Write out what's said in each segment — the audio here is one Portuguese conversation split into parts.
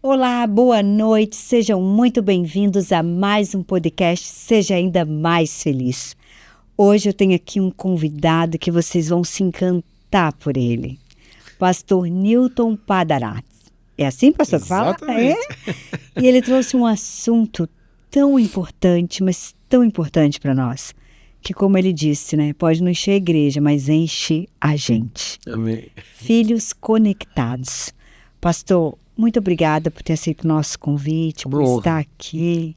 Olá, boa noite, sejam muito bem-vindos a mais um podcast Seja Ainda Mais Feliz. Hoje eu tenho aqui um convidado que vocês vão se encantar por ele, Pastor Newton Padarates. É assim, pastor, que fala? Exatamente. E ele trouxe um assunto tão importante, mas tão importante para nós, que como ele disse, né, pode não encher a igreja, mas enche a gente. Amém. Filhos conectados. Pastor, muito obrigada por ter aceito o nosso convite, por estar aqui.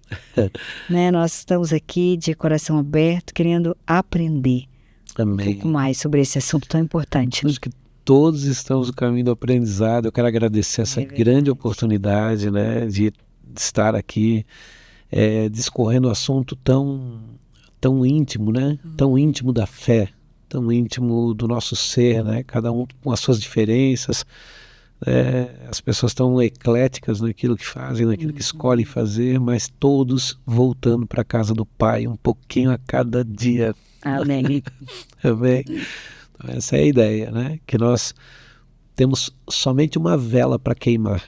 Nós estamos aqui de coração aberto, querendo aprender um pouco mais sobre esse assunto tão importante. Acho que todos estamos no caminho do aprendizado. Eu quero agradecer essa grande oportunidade, né, de estar aqui discorrendo um assunto tão íntimo, né? Tão íntimo da fé, tão íntimo do nosso ser, né? Cada um com as suas diferenças. As pessoas estão ecléticas naquilo que fazem, naquilo que escolhem fazer, mas todos voltando para a casa do Pai um pouquinho a cada dia. Amém. Amém. Então, essa é a ideia, né? Que nós temos somente uma vela para queimar,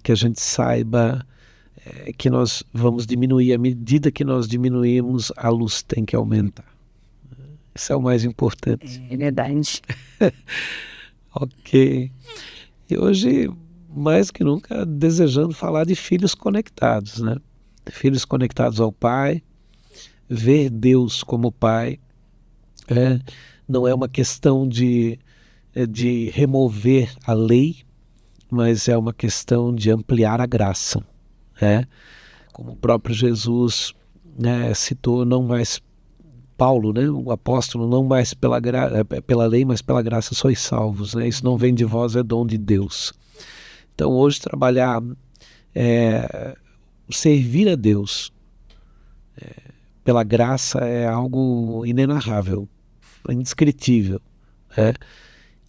que a gente saiba que nós vamos diminuir. À medida que nós diminuímos, a luz tem que aumentar. Isso é o mais importante. É verdade. Ok. E hoje, mais que nunca, desejando falar de filhos conectados, né? Filhos conectados ao Pai, ver Deus como Pai. Não é uma questão de remover a lei, mas é uma questão de ampliar a graça. Como o próprio Jesus citou, não mais Paulo, né, o apóstolo, não mais pela lei, mas pela graça sois salvos. Né? Isso não vem de vós, é dom de Deus. Então hoje trabalhar, servir a Deus pela graça é algo inenarrável, indescritível.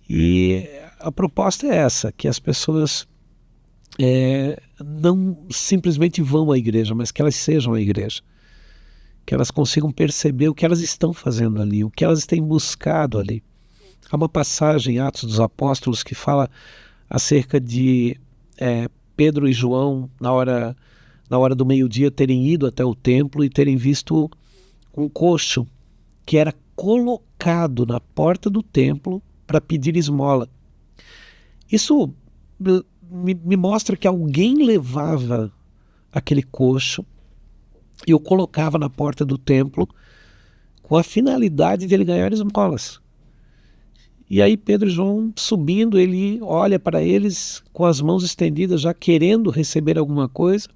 E a proposta é essa, que as pessoas não simplesmente vão à igreja, mas que elas sejam a igreja. Que elas consigam perceber o que elas estão fazendo ali, o que elas têm buscado ali. Há uma passagem em Atos dos Apóstolos que fala acerca de Pedro e João, na hora do meio-dia, terem ido até o templo e terem visto um coxo que era colocado na porta do templo para pedir esmola. Isso me mostra que alguém levava aquele coxo e o colocava na porta do templo com a finalidade de ele ganhar esmolas. E aí Pedro e João subindo, ele olha para eles com as mãos estendidas, já querendo receber alguma coisa,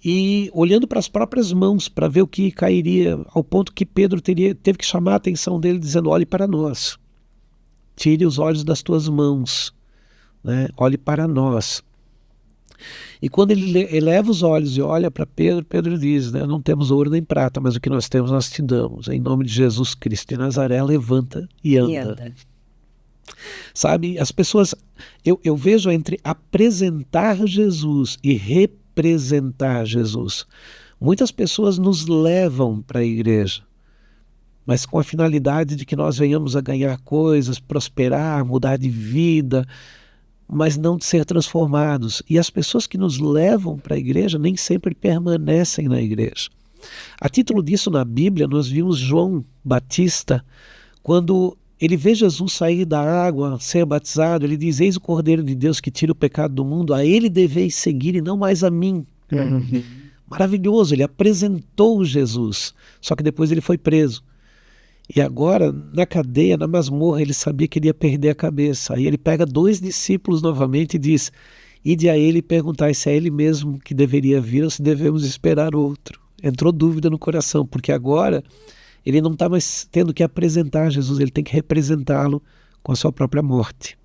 e olhando para as próprias mãos para ver o que cairia, ao ponto que Pedro teve que chamar a atenção dele, dizendo: olhe para nós, tire os olhos das tuas mãos, né? Olhe para nós. E quando ele eleva os olhos e olha para Pedro, Pedro diz, né, não temos ouro nem prata, mas o que nós temos nós te damos. Em nome de Jesus Cristo de Nazaré, levanta e anda. Sabe, as pessoas, eu vejo entre apresentar Jesus e representar Jesus. Muitas pessoas nos levam para a igreja, mas com a finalidade de que nós venhamos a ganhar coisas, prosperar, mudar de vida, mas não de ser transformados. E as pessoas que nos levam para a igreja nem sempre permanecem na igreja. A título disso, na Bíblia, nós vimos João Batista, quando ele vê Jesus sair da água, ser batizado, ele diz: eis o Cordeiro de Deus que tira o pecado do mundo, a ele deveis seguir e não mais a mim. Maravilhoso, ele apresentou Jesus, só que depois ele foi preso. E agora, na cadeia, na masmorra, ele sabia que ele ia perder a cabeça. Aí ele pega 2 discípulos novamente e diz: ide a ele e perguntai se é ele mesmo que deveria vir ou se devemos esperar outro. Entrou dúvida no coração, porque agora ele não está mais tendo que apresentar Jesus, ele tem que representá-lo com a sua própria morte.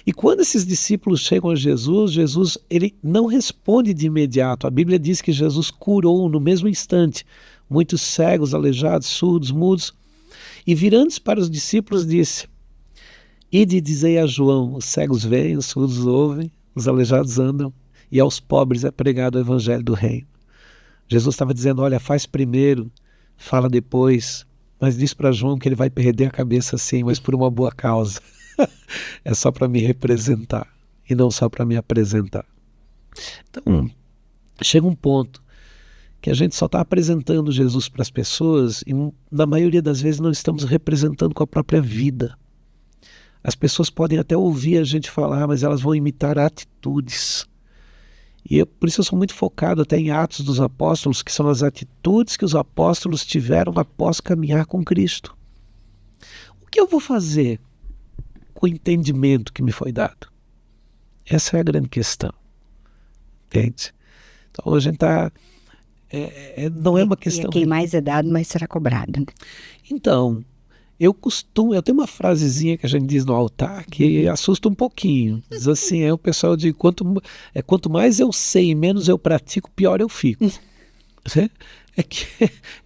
E quando esses discípulos chegam a Jesus, Jesus ele não responde de imediato. A Bíblia diz que Jesus curou no mesmo instante muitos cegos, aleijados, surdos, mudos. E virando-se para os discípulos disse: ide e dizei a João, os cegos veem, os surdos ouvem, os aleijados andam, e aos pobres é pregado o evangelho do reino. Jesus estava dizendo: olha, faz primeiro, fala depois, mas diz para João que ele vai perder a cabeça sim, mas por uma boa causa. É só para me representar. e não só para me apresentar. Então, chega um ponto que a gente só está apresentando Jesus para as pessoas e, na maioria das vezes, não estamos representando com a própria vida. As pessoas podem até ouvir a gente falar, mas elas vão imitar atitudes. Por isso eu sou muito focado até em Atos dos Apóstolos, que são as atitudes que os apóstolos tiveram após caminhar com Cristo. O que eu vou fazer com o entendimento que me foi dado? Essa é a grande questão. Entende? Então a gente está... não é uma questão... E quem mais é dado, mais será cobrado. Então, eu tenho uma frasezinha que a gente diz no altar que assusta um pouquinho. Diz assim, o pessoal diz, quanto mais eu sei e menos eu pratico, pior eu fico.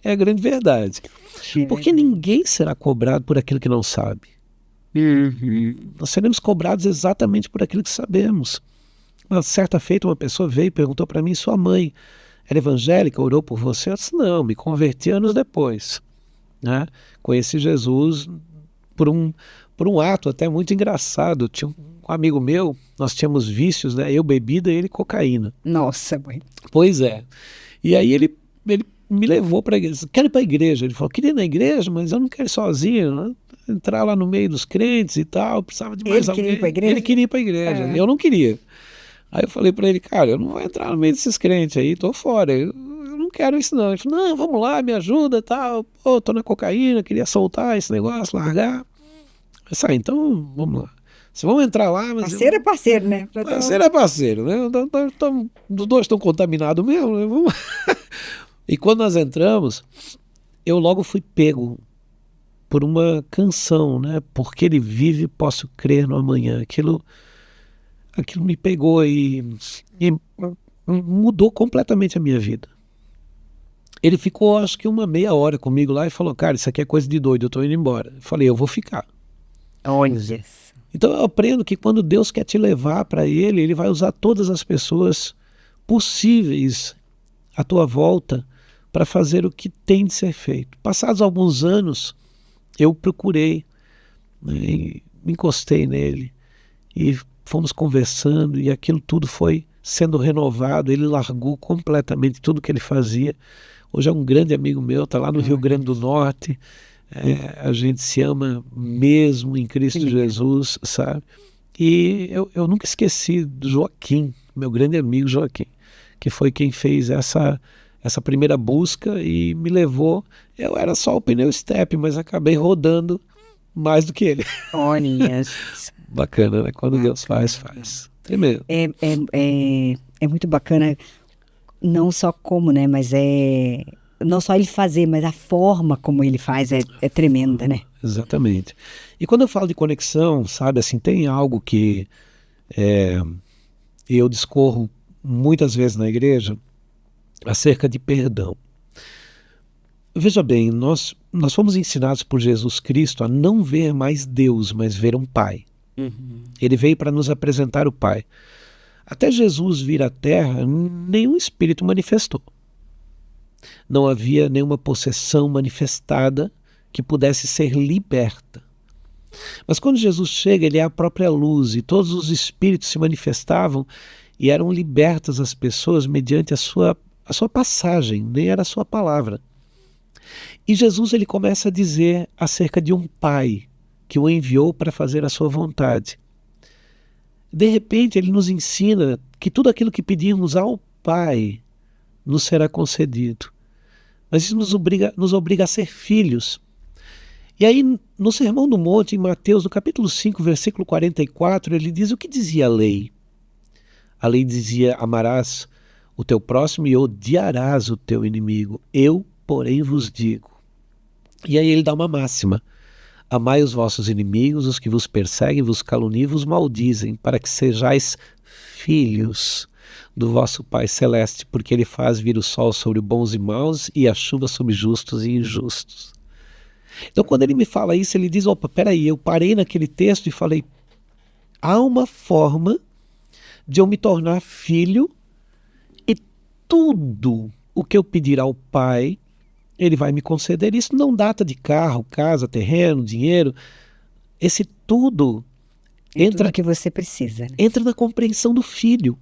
É a grande verdade. Porque ninguém será cobrado por aquilo que não sabe. Nós seremos cobrados exatamente por aquilo que sabemos. Uma certa feita, uma pessoa veio e perguntou para mim, sua mãe era evangélica, orou por você? Eu disse, não, me converti anos depois. Né? Conheci Jesus por um ato até muito engraçado. Tinha um amigo meu, nós tínhamos vícios, né? Eu bebida e ele cocaína. Nossa, mãe. Pois é. E aí ele me levou para a igreja. Quero ir para a igreja. Ele falou, queria ir na igreja, mas eu não quero ir sozinho, né? Entrar lá no meio dos crentes e tal, precisava de mais alguém. Ele queria ir para a igreja? Ele queria ir para a igreja. Eu não queria. Aí eu falei para ele, cara, eu não vou entrar no meio desses crentes aí, tô fora. Eu não quero isso não. Ele falou, não, vamos lá, me ajuda e tal. Pô, tô na cocaína, queria soltar esse negócio, largar. Eu disse, então, vamos lá. Vocês vão entrar lá, mas... Parceiro é parceiro, né? Parceiro é parceiro, né? Os dois estão contaminados mesmo, né? Vamos... E quando nós entramos, eu logo fui pego por uma canção, né? Porque ele vive, posso crer no amanhã. Aquilo me pegou e mudou completamente a minha vida. Ele ficou, acho que uma meia hora comigo lá e falou, cara, isso aqui é coisa de doido, eu tô indo embora. Eu falei, eu vou ficar. Olha. Então eu aprendo que quando Deus quer te levar para Ele, Ele vai usar todas as pessoas possíveis à tua volta para fazer o que tem de ser feito. Passados alguns anos, eu procurei, né, e me encostei nele e fomos conversando e aquilo tudo foi sendo renovado. Ele largou completamente tudo que ele fazia. Hoje é um grande amigo meu, está lá no Rio Grande do Norte. A gente se ama mesmo em Cristo Jesus, sabe? E eu nunca esqueci do Joaquim, meu grande amigo Joaquim, que foi quem fez essa primeira busca e me levou. Eu era só o pneu step, mas acabei rodando mais do que ele. Olha. Bacana, né? Quando Deus faz. Tremendo. É muito bacana, não só como, né? Mas não só ele fazer, mas a forma como ele faz é tremenda, né? Exatamente. E quando eu falo de conexão, sabe, assim, tem algo que eu discorro muitas vezes na igreja acerca de perdão. Veja bem, nós fomos ensinados por Jesus Cristo a não ver mais Deus, mas ver um Pai. Ele veio para nos apresentar o Pai. Até Jesus vir à Terra, nenhum espírito manifestou. Não havia nenhuma possessão manifestada que pudesse ser liberta. Mas quando Jesus chega, ele é a própria luz e todos os espíritos se manifestavam e eram libertas as pessoas mediante a sua passagem, nem era a sua palavra. E Jesus ele começa a dizer acerca de um Pai que o enviou para fazer a sua vontade. De repente ele nos ensina que tudo aquilo que pedimos ao Pai nos será concedido. Mas isso nos obriga a ser filhos. E aí no Sermão do Monte, em Mateus, no capítulo 5, versículo 44, ele diz o que dizia a lei. A lei dizia, amarás o teu próximo e odiarás o teu inimigo. Eu, porém, vos digo. E aí ele dá uma máxima. Amai os vossos inimigos, os que vos perseguem, vos caluniam, vos maldizem, para que sejais filhos do vosso Pai Celeste, porque Ele faz vir o sol sobre bons e maus e a chuva sobre justos e injustos. Então quando ele me fala isso, ele diz, opa, peraí, eu parei naquele texto e falei, há uma forma de eu me tornar filho e tudo o que eu pedir ao Pai, Ele vai me conceder. Isso não data de carro, casa, terreno, dinheiro. Esse tudo Tudo que você precisa. Né? Entra na compreensão do filho.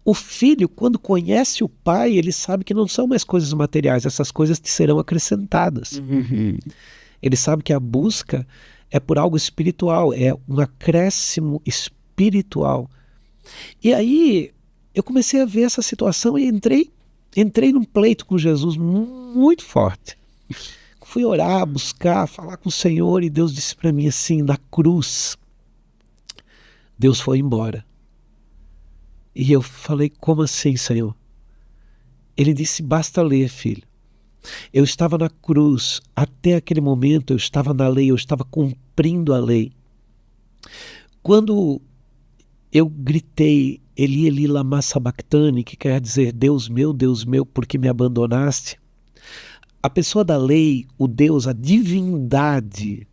O filho, quando conhece o pai, ele sabe que não são mais coisas materiais, essas coisas te serão acrescentadas. Uhum. Ele sabe que a busca é por algo espiritual, é um acréscimo espiritual. E aí eu comecei a ver essa situação e entrei num pleito com Jesus muito forte. Fui orar, buscar, falar com o Senhor, e Deus disse para mim assim, na cruz, Deus foi embora. E eu falei, como assim, Senhor? Ele disse, basta ler, filho. Eu estava na cruz, até aquele momento eu estava na lei, eu estava cumprindo a lei. Quando eu gritei, Eli, Eli, lama sabachthani, que quer dizer, Deus meu, por que me abandonaste? A pessoa da lei, o Deus, a divindade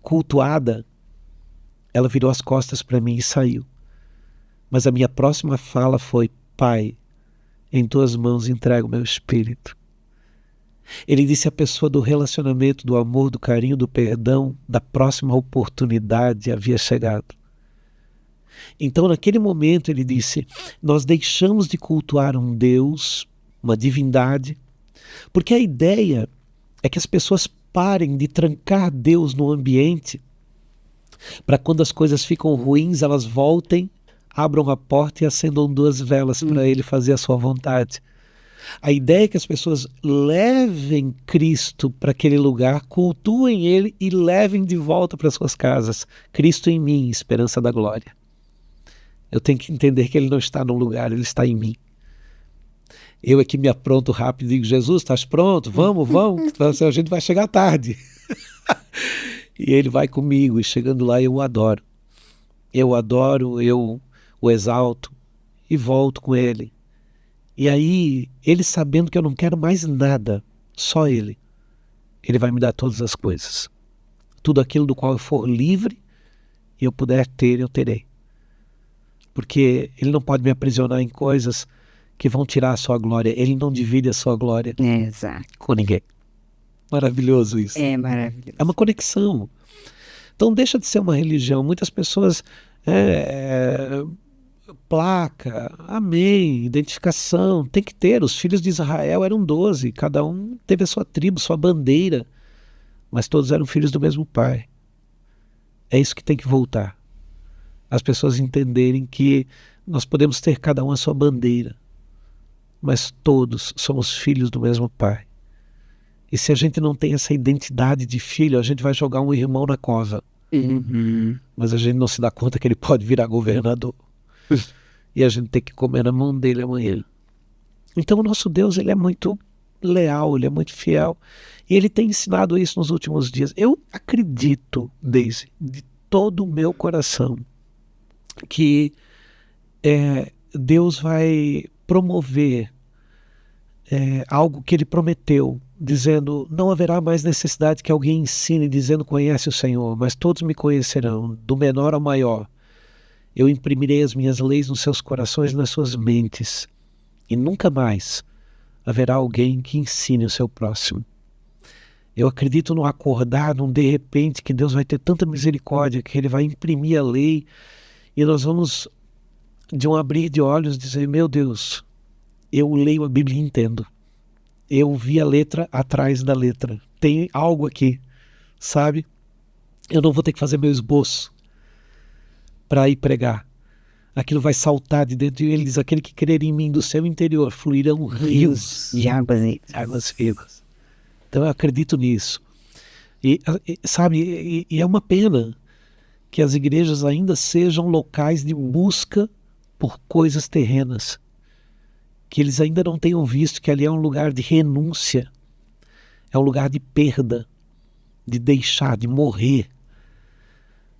cultuada, ela virou as costas para mim e saiu. Mas a minha próxima fala foi, Pai, em tuas mãos entrego o meu espírito. Ele disse a pessoa do relacionamento, do amor, do carinho, do perdão, da próxima oportunidade havia chegado. Então naquele momento ele disse, nós deixamos de cultuar um Deus, uma divindade, porque a ideia é que as pessoas parem de trancar Deus no ambiente, para quando as coisas ficam ruins, elas voltem, abram a porta e acendam 2 velas para ele fazer a sua vontade. A ideia é que as pessoas levem Cristo para aquele lugar, cultuem ele e levem de volta para suas casas. Cristo em mim, esperança da glória. Eu tenho que entender que ele não está num lugar, ele está em mim. Eu é que me apronto rápido e digo, Jesus, estás pronto? Vamos, a gente vai chegar tarde. E ele vai comigo, e chegando lá eu o adoro. Eu o adoro, eu o exalto e volto com ele. E aí, ele sabendo que eu não quero mais nada, só ele vai me dar todas as coisas. Tudo aquilo do qual eu for livre e eu puder ter, eu terei. Porque ele não pode me aprisionar em coisas que vão tirar a sua glória. Ele não divide a sua glória com ninguém. Maravilhoso isso. É maravilhoso. É uma conexão. Então deixa de ser uma religião. Muitas pessoas... placa, amém, identificação, tem que ter. Os filhos de Israel eram 12, cada um teve a sua tribo, sua bandeira, mas todos eram filhos do mesmo pai. É isso que tem que voltar. As pessoas entenderem que nós podemos ter cada um a sua bandeira, mas todos somos filhos do mesmo pai. E se a gente não tem essa identidade de filho, a gente vai jogar um irmão na cova. Mas a gente não se dá conta que ele pode virar governador. E a gente tem que comer na mão dele amanhã. Então o nosso Deus, ele é muito leal, ele é muito fiel. E ele tem ensinado isso nos últimos dias. Eu acredito, Daisy, de todo o meu coração, que Deus vai promover algo que ele prometeu, dizendo, não haverá mais necessidade que alguém ensine, dizendo, conhece o Senhor, mas todos me conhecerão, do menor ao maior. Eu imprimirei as minhas leis nos seus corações e nas suas mentes, e nunca mais haverá alguém que ensine o seu próximo. Eu acredito no acordar, num de repente, que Deus vai ter tanta misericórdia, que ele vai imprimir a lei, e nós vamos, de um abrir de olhos, dizer, meu Deus, eu leio a Bíblia e entendo. Eu vi a letra atrás da letra. Tem algo aqui, sabe? Eu não vou ter que fazer meu esboço para ir pregar. Aquilo vai saltar de dentro de ele. Diz, aquele que crer em mim, do seu interior fluirão rios de águas vivas. Então eu acredito nisso. E sabe, e é uma pena que as igrejas ainda sejam locais de busca por coisas terrenas. Que eles ainda não tenham visto que ali é um lugar de renúncia, é um lugar de perda, de deixar, de morrer.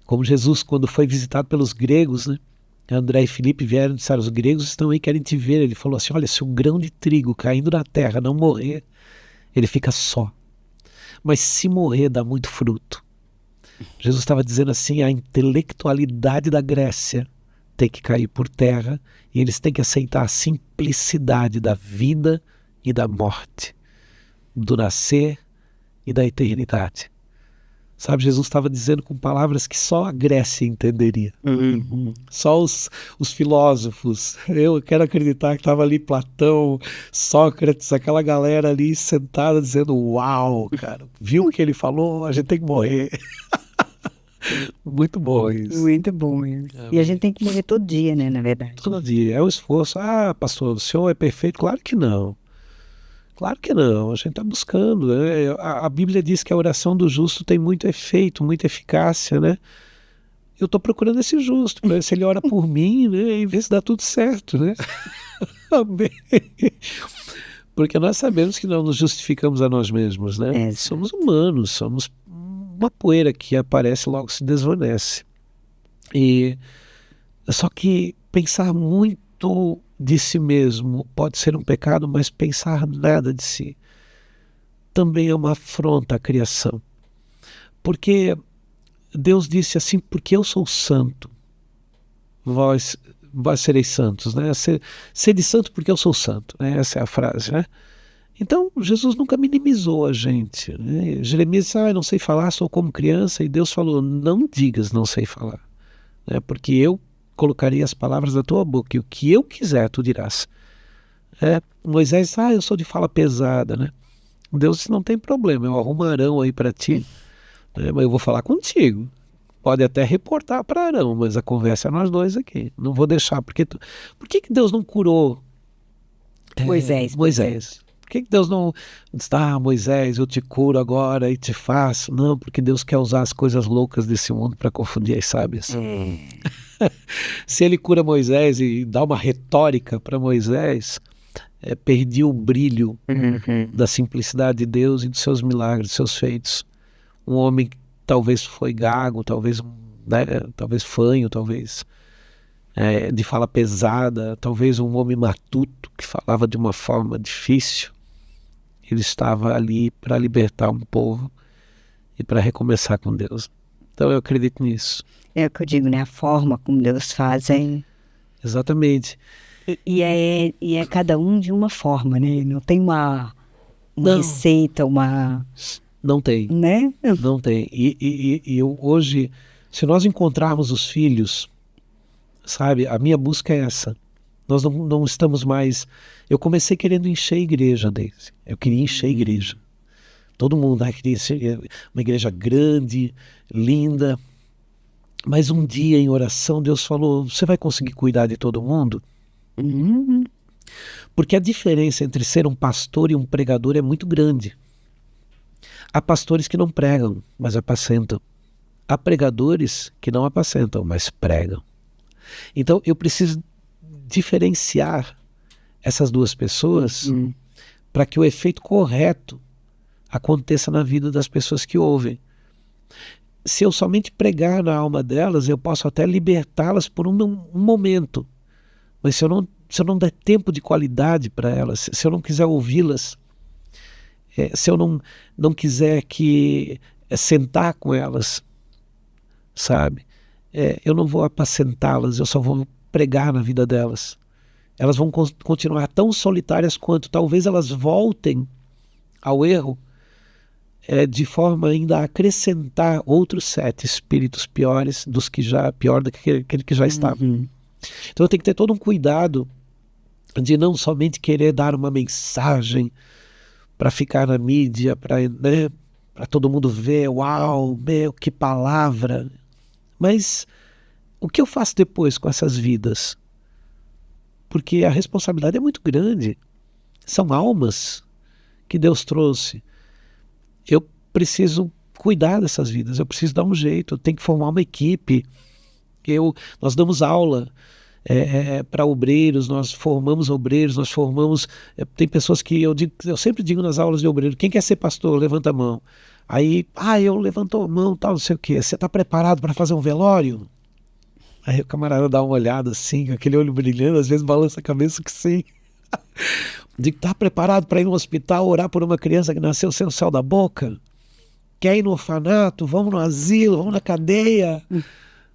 Como Jesus, quando foi visitado pelos gregos, né? André e Filipe vieram e disseram, os gregos estão aí, querem te ver. Ele falou assim, olha, se um grão de trigo caindo na terra não morrer, ele fica só. Mas se morrer, dá muito fruto. Jesus estava dizendo assim, a intelectualidade da Grécia tem que cair por terra e eles têm que aceitar a simplicidade da vida e da morte, do nascer e da eternidade. Sabe, Jesus estava dizendo com palavras que só a Grécia entenderia. Só os filósofos. Eu quero acreditar que estava ali Platão, Sócrates, aquela galera ali sentada dizendo, uau, cara, viu o que ele falou? A gente tem que morrer. Muito bom isso. Muito bom isso. E a gente tem que morrer todo dia, né, na verdade. Todo dia. É o esforço. Ah, pastor, o senhor é perfeito? Claro que não. Claro que não. A gente está buscando, né? A Bíblia diz que a oração do justo tem muito efeito, muita eficácia, né? Eu estou procurando esse justo, para ver se ele ora por mim, né? E ver se dá tudo certo, né? Amém. Porque nós sabemos que não nos justificamos a nós mesmos, né? Somos humanos, somos uma poeira que aparece e logo se desvanece. E só que pensar muito de si mesmo pode ser um pecado, mas pensar nada de si também é uma afronta à criação. Porque Deus disse assim, porque eu sou santo, vós sereis santos, né? Sede santo porque eu sou santo, né? Essa é a frase, né? Então, Jesus nunca minimizou a gente, né? Jeremias disse, não sei falar, sou como criança, e Deus falou, não digas não sei falar, né? Porque eu colocaria as palavras da tua boca, e o que eu quiser tu dirás. Moisés disse, eu sou de fala pesada, né? Deus disse, não tem problema, eu arrumo Arão aí para ti, né? Mas eu vou falar contigo. Pode até reportar para Arão, mas a conversa é nós dois aqui. Não vou deixar, porque por que Deus não curou Moisés? Por que Deus não disse, Moisés, eu te curo agora e te faço? Não, porque Deus quer usar as coisas loucas desse mundo para confundir as sábias. Se ele cura Moisés e dá uma retórica para Moisés, perdi o brilho da simplicidade de Deus e dos seus milagres, dos seus feitos. Um homem que talvez foi gago, talvez fanho, talvez de fala pesada, talvez um homem matuto que falava de uma forma difícil. Ele estava ali para libertar um povo e para recomeçar com Deus. Então eu acredito nisso. É o que eu digo, né? A forma como Deus faz é... Exatamente. E é cada um de uma forma, né? Não tem uma receita, uma... Não tem. Né? Não tem. E eu, hoje, se nós encontrarmos os filhos, sabe, a minha busca é essa. Nós não estamos mais... Eu comecei querendo encher a igreja, Deise. Eu queria encher a igreja. Todo mundo queria ser uma igreja grande, linda. Mas um dia em oração Deus falou, você vai conseguir cuidar de todo mundo? Porque a diferença entre ser um pastor e um pregador é muito grande. Há pastores que não pregam, mas apacentam. Há pregadores que não apacentam, mas pregam. Então eu preciso diferenciar essas duas pessoas para que o efeito correto aconteça na vida das pessoas que ouvem. Se eu somente pregar na alma delas, eu posso até libertá-las por um momento. Mas se eu não der tempo de qualidade para elas, se eu não quiser ouvi-las, se eu não quiser sentar com elas, sabe? Eu não vou apacentá-las, eu só vou pregar na vida delas. Elas vão continuar tão solitárias quanto. Talvez elas voltem ao erro de forma ainda a acrescentar outros 7 espíritos piores pior do que aquele que já estava. Então eu tenho que ter todo um cuidado de não somente querer dar uma mensagem para ficar na mídia, para todo mundo ver, uau, meu, que palavra. Mas o que eu faço depois com essas vidas? Porque a responsabilidade é muito grande. São almas que Deus trouxe. Eu preciso cuidar dessas vidas, eu preciso dar um jeito, eu tenho que formar uma equipe. Nós damos aula para obreiros, nós formamos obreiros, tem pessoas que eu sempre digo nas aulas de obreiro, quem quer ser pastor, levanta a mão. Aí, eu levantou a mão, tal, não sei o quê, você está preparado para fazer um velório? Aí o camarada dá uma olhada assim, com aquele olho brilhando, às vezes balança a cabeça que sim. Digo, tá preparado para ir no hospital orar por uma criança que nasceu sem o céu da boca? Quer ir no orfanato? Vamos no asilo, vamos na cadeia?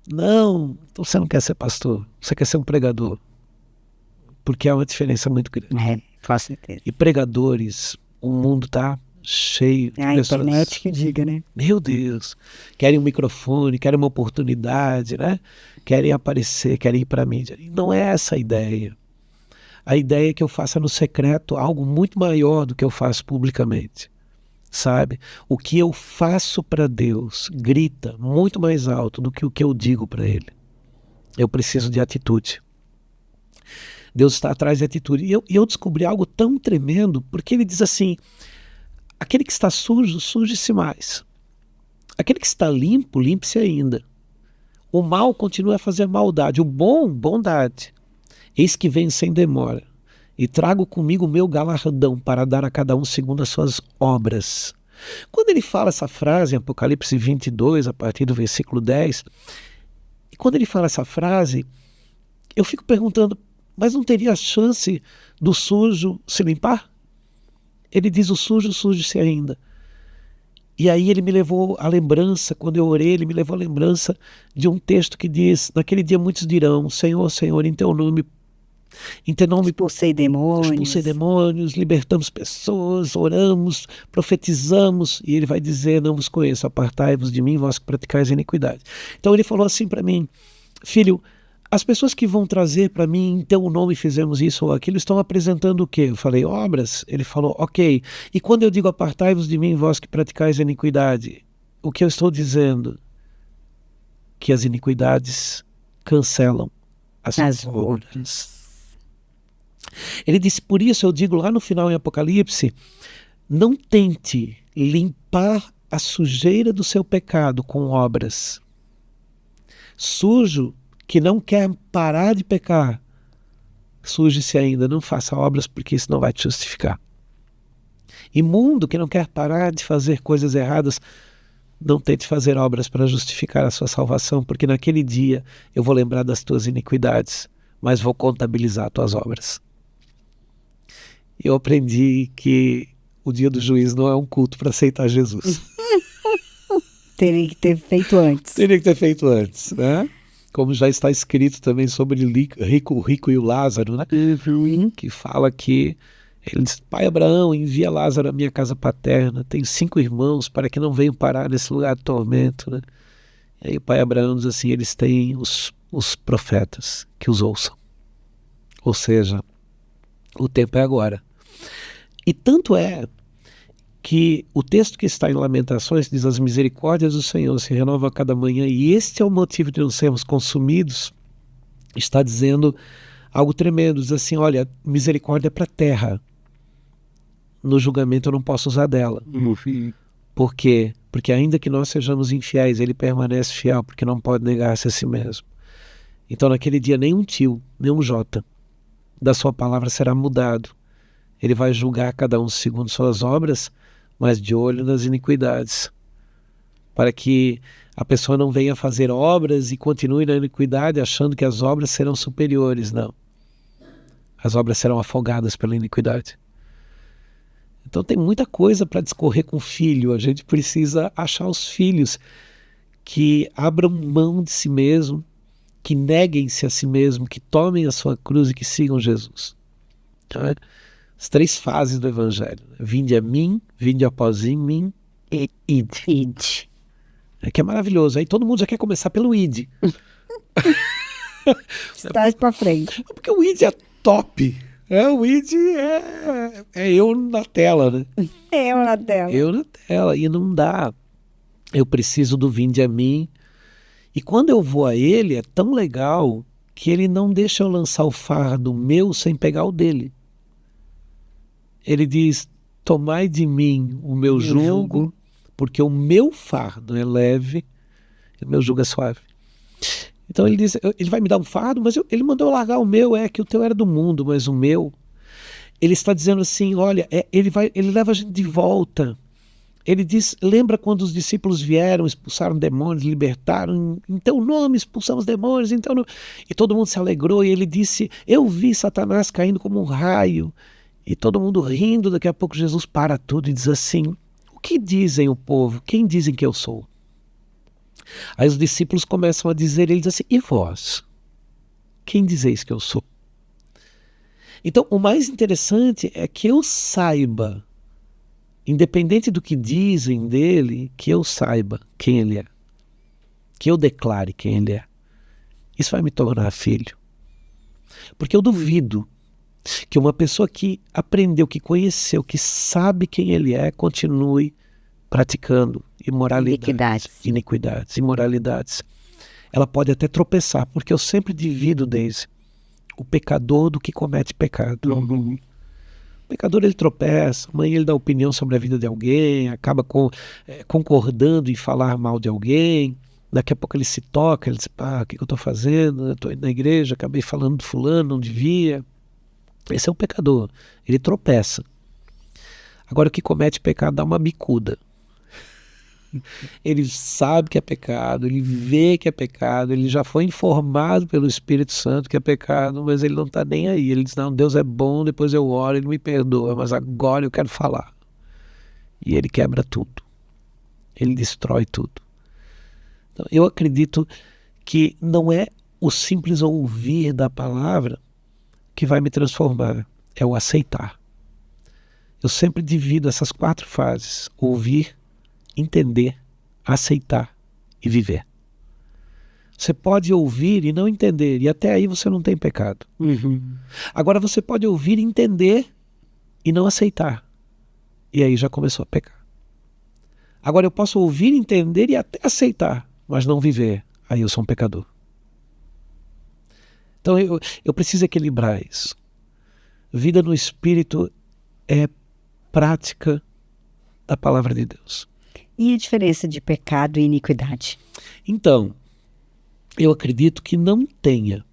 Não, então você não quer ser pastor, você quer ser um pregador. Porque há uma diferença muito grande. Com certeza. E pregadores, o mundo está cheio de A pessoas. internet que diga, né? Meu Deus, querem um microfone, querem uma oportunidade, né? Querem aparecer, querem ir para a mídia. E não é essa a ideia. A ideia é que eu faça no secreto algo muito maior do que eu faço publicamente, sabe? O que eu faço para Deus grita muito mais alto do que o que eu digo para Ele. Eu preciso de atitude. Deus está atrás de atitude. E eu descobri algo tão tremendo, porque Ele diz assim, aquele que está sujo, suje-se mais. Aquele que está limpo, limpe-se ainda. O mal continua a fazer maldade, o bom, bondade. Eis que venho sem demora, e trago comigo o meu galardão para dar a cada um segundo as suas obras. Quando ele fala essa frase em Apocalipse 22, a partir do versículo 10, e quando ele fala essa frase, eu fico perguntando, mas não teria a chance do sujo se limpar? Ele diz, o sujo, suje-se ainda. E aí ele me levou à lembrança, quando eu orei, ele me levou à lembrança de um texto que diz, naquele dia muitos dirão, Senhor, Senhor, em teu nome Expulsei demônios, libertamos pessoas, oramos, profetizamos, e ele vai dizer, não vos conheço, apartai-vos de mim, vós que praticais a iniquidade. Então ele falou assim para mim, filho, as pessoas que vão trazer para mim, em teu nome fizemos isso ou aquilo, estão apresentando o quê? Eu falei, obras. Ele falou, ok. E quando eu digo apartai-vos de mim, vós que praticais a iniquidade, o que eu estou dizendo? Que as iniquidades cancelam as obras. Ele disse, por isso eu digo lá no final em Apocalipse, não tente limpar a sujeira do seu pecado com obras. Sujo que não quer parar de pecar, suje-se ainda, não faça obras porque isso não vai te justificar. Imundo que não quer parar de fazer coisas erradas, não tente fazer obras para justificar a sua salvação, porque naquele dia eu vou lembrar das tuas iniquidades, mas vou contabilizar as tuas obras. Eu aprendi que o dia do juízo não é um culto para aceitar Jesus. Teria que ter feito antes. Teria que ter feito antes, né? Como já está escrito também sobre o rico e o Lázaro, né? Que fala que ele diz, pai Abraão, envia Lázaro à minha casa paterna, tenho 5 irmãos para que não venham parar nesse lugar de tormento, né? E aí o pai Abraão diz assim, eles têm os profetas que os ouçam. Ou seja, o tempo é agora. E tanto é que o texto que está em Lamentações diz, as misericórdias do Senhor se renovam a cada manhã, e este é o motivo de não sermos consumidos. Está dizendo algo tremendo, diz assim, olha, misericórdia é para a terra, no julgamento eu não posso usar dela. Por quê? Porque ainda que nós sejamos infiéis, ele permanece fiel, porque não pode negar-se a si mesmo. Então naquele dia nem um tio, nem um jota da sua palavra será mudado. Ele vai julgar cada um segundo suas obras, mas de olho nas iniquidades, para que a pessoa não venha fazer obras e continue na iniquidade achando que as obras serão superiores. Não. As obras serão afogadas pela iniquidade. Então tem muita coisa para discorrer com o filho. A gente precisa achar os filhos que abram mão de si mesmo, que neguem-se a si mesmo, que tomem a sua cruz e que sigam Jesus. Tá? As 3 fases do Evangelho. Vinde a mim, vinde após mim e ide. É que é maravilhoso. Aí todo mundo já quer começar pelo id. Traz para frente. Porque o id é top. O id é eu na tela, né? Eu na tela. Eu na tela. E não dá. Eu preciso do vinde a mim. E quando eu vou a ele, é tão legal que ele não deixa eu lançar o fardo meu sem pegar o dele. Ele diz, tomai de mim o meu jugo, porque o meu fardo é leve e o meu jugo é suave. Então ele diz, ele vai me dar um fardo, mas ele mandou eu largar o meu, que o teu era do mundo, mas o meu, ele está dizendo assim, olha, ele leva a gente de volta. Ele diz, lembra quando os discípulos vieram, expulsaram demônios, libertaram, em teu nome expulsamos demônios, e todo mundo se alegrou, e ele disse, eu vi Satanás caindo como um raio, e todo mundo rindo. Daqui a pouco Jesus para tudo e diz assim, o que dizem o povo? Quem dizem que eu sou? Aí os discípulos começam a dizer, ele diz assim, e vós? Quem dizeis que eu sou? Então o mais interessante é que eu saiba independente do que dizem dele, que eu saiba quem ele é, que eu declare quem ele é. Isso vai me tornar filho. Porque eu duvido que uma pessoa que aprendeu, que conheceu, que sabe quem ele é, continue praticando iniquidades, imoralidades. Ela pode até tropeçar, porque eu sempre divido, Deise, o pecador do que comete pecado. O pecador, ele tropeça, amanhã ele dá opinião sobre a vida de alguém, acaba concordando em falar mal de alguém, daqui a pouco ele se toca, ele diz, o que eu estou fazendo? Eu estou indo na igreja, acabei falando de fulano, não devia. Esse é um pecador, ele tropeça. Agora o que comete pecado dá uma bicuda. Ele sabe que é pecado, ele vê que é pecado, ele já foi informado pelo Espírito Santo que é pecado, mas ele não está nem aí. Ele diz, não, Deus é bom, depois eu oro, ele me perdoa, mas agora eu quero falar. E ele quebra tudo. Ele destrói tudo. Então, eu acredito que não é o simples ouvir da palavra que vai me transformar, é o aceitar. Eu sempre divido essas 4 fases: ouvir, entender, aceitar e viver. Você pode ouvir e não entender, e até aí você não tem pecado. Agora você pode ouvir e entender e não aceitar, e aí já começou a pecar. Agora eu posso ouvir, entender e até aceitar, mas não viver, aí eu sou um pecador. Então eu preciso equilibrar isso. Vida no Espírito é prática da palavra de Deus. E a diferença de pecado e iniquidade? Então, eu acredito que não tenha.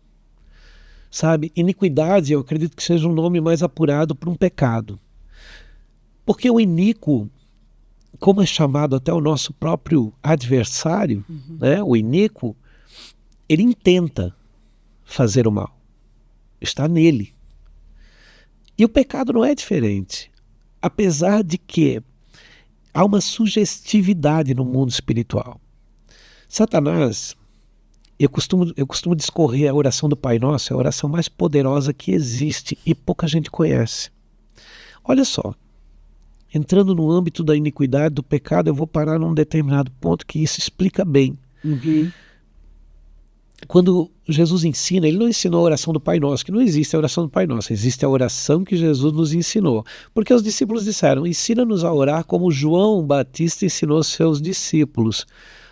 Sabe, iniquidade eu acredito que seja um nome mais apurado para um pecado. Porque o iníquo, como é chamado até o nosso próprio adversário, né, o iníquo, ele intenta fazer o mal. Está nele. E o pecado não é diferente. Apesar de que há uma sugestividade no mundo espiritual. Satanás, eu costumo discorrer a oração do Pai Nosso, é a oração mais poderosa que existe e pouca gente conhece. Olha só, entrando no âmbito da iniquidade, do pecado, eu vou parar num determinado ponto que isso explica bem. Quando Jesus ensina, ele não ensinou a oração do Pai Nosso, que não existe a oração do Pai Nosso, existe a oração que Jesus nos ensinou. Porque os discípulos disseram, ensina-nos a orar como João Batista ensinou seus discípulos.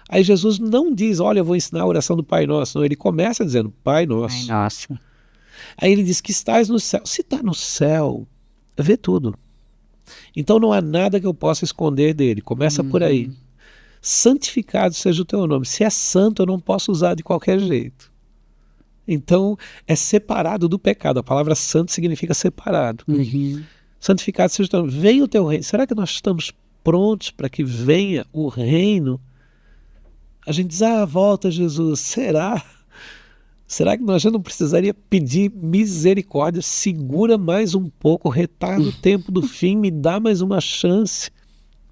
Aí Jesus não diz, olha, eu vou ensinar a oração do Pai Nosso. Não, ele começa dizendo, Pai Nosso. Pai Nosso. Aí ele diz que estás no céu. Se está no céu, vê tudo. Então não há nada que eu possa esconder dele. Começa por aí. Santificado seja o teu nome. Se é santo, eu não posso usar de qualquer jeito. Então, é separado do pecado. A palavra santo significa separado. Santificado seja o teu nome. Venha o teu reino. Será que nós estamos prontos para que venha o reino? A gente diz, volta Jesus. Será? Será que nós já não precisaria pedir misericórdia? Segura mais um pouco, retarda o tempo do fim, me dá mais uma chance,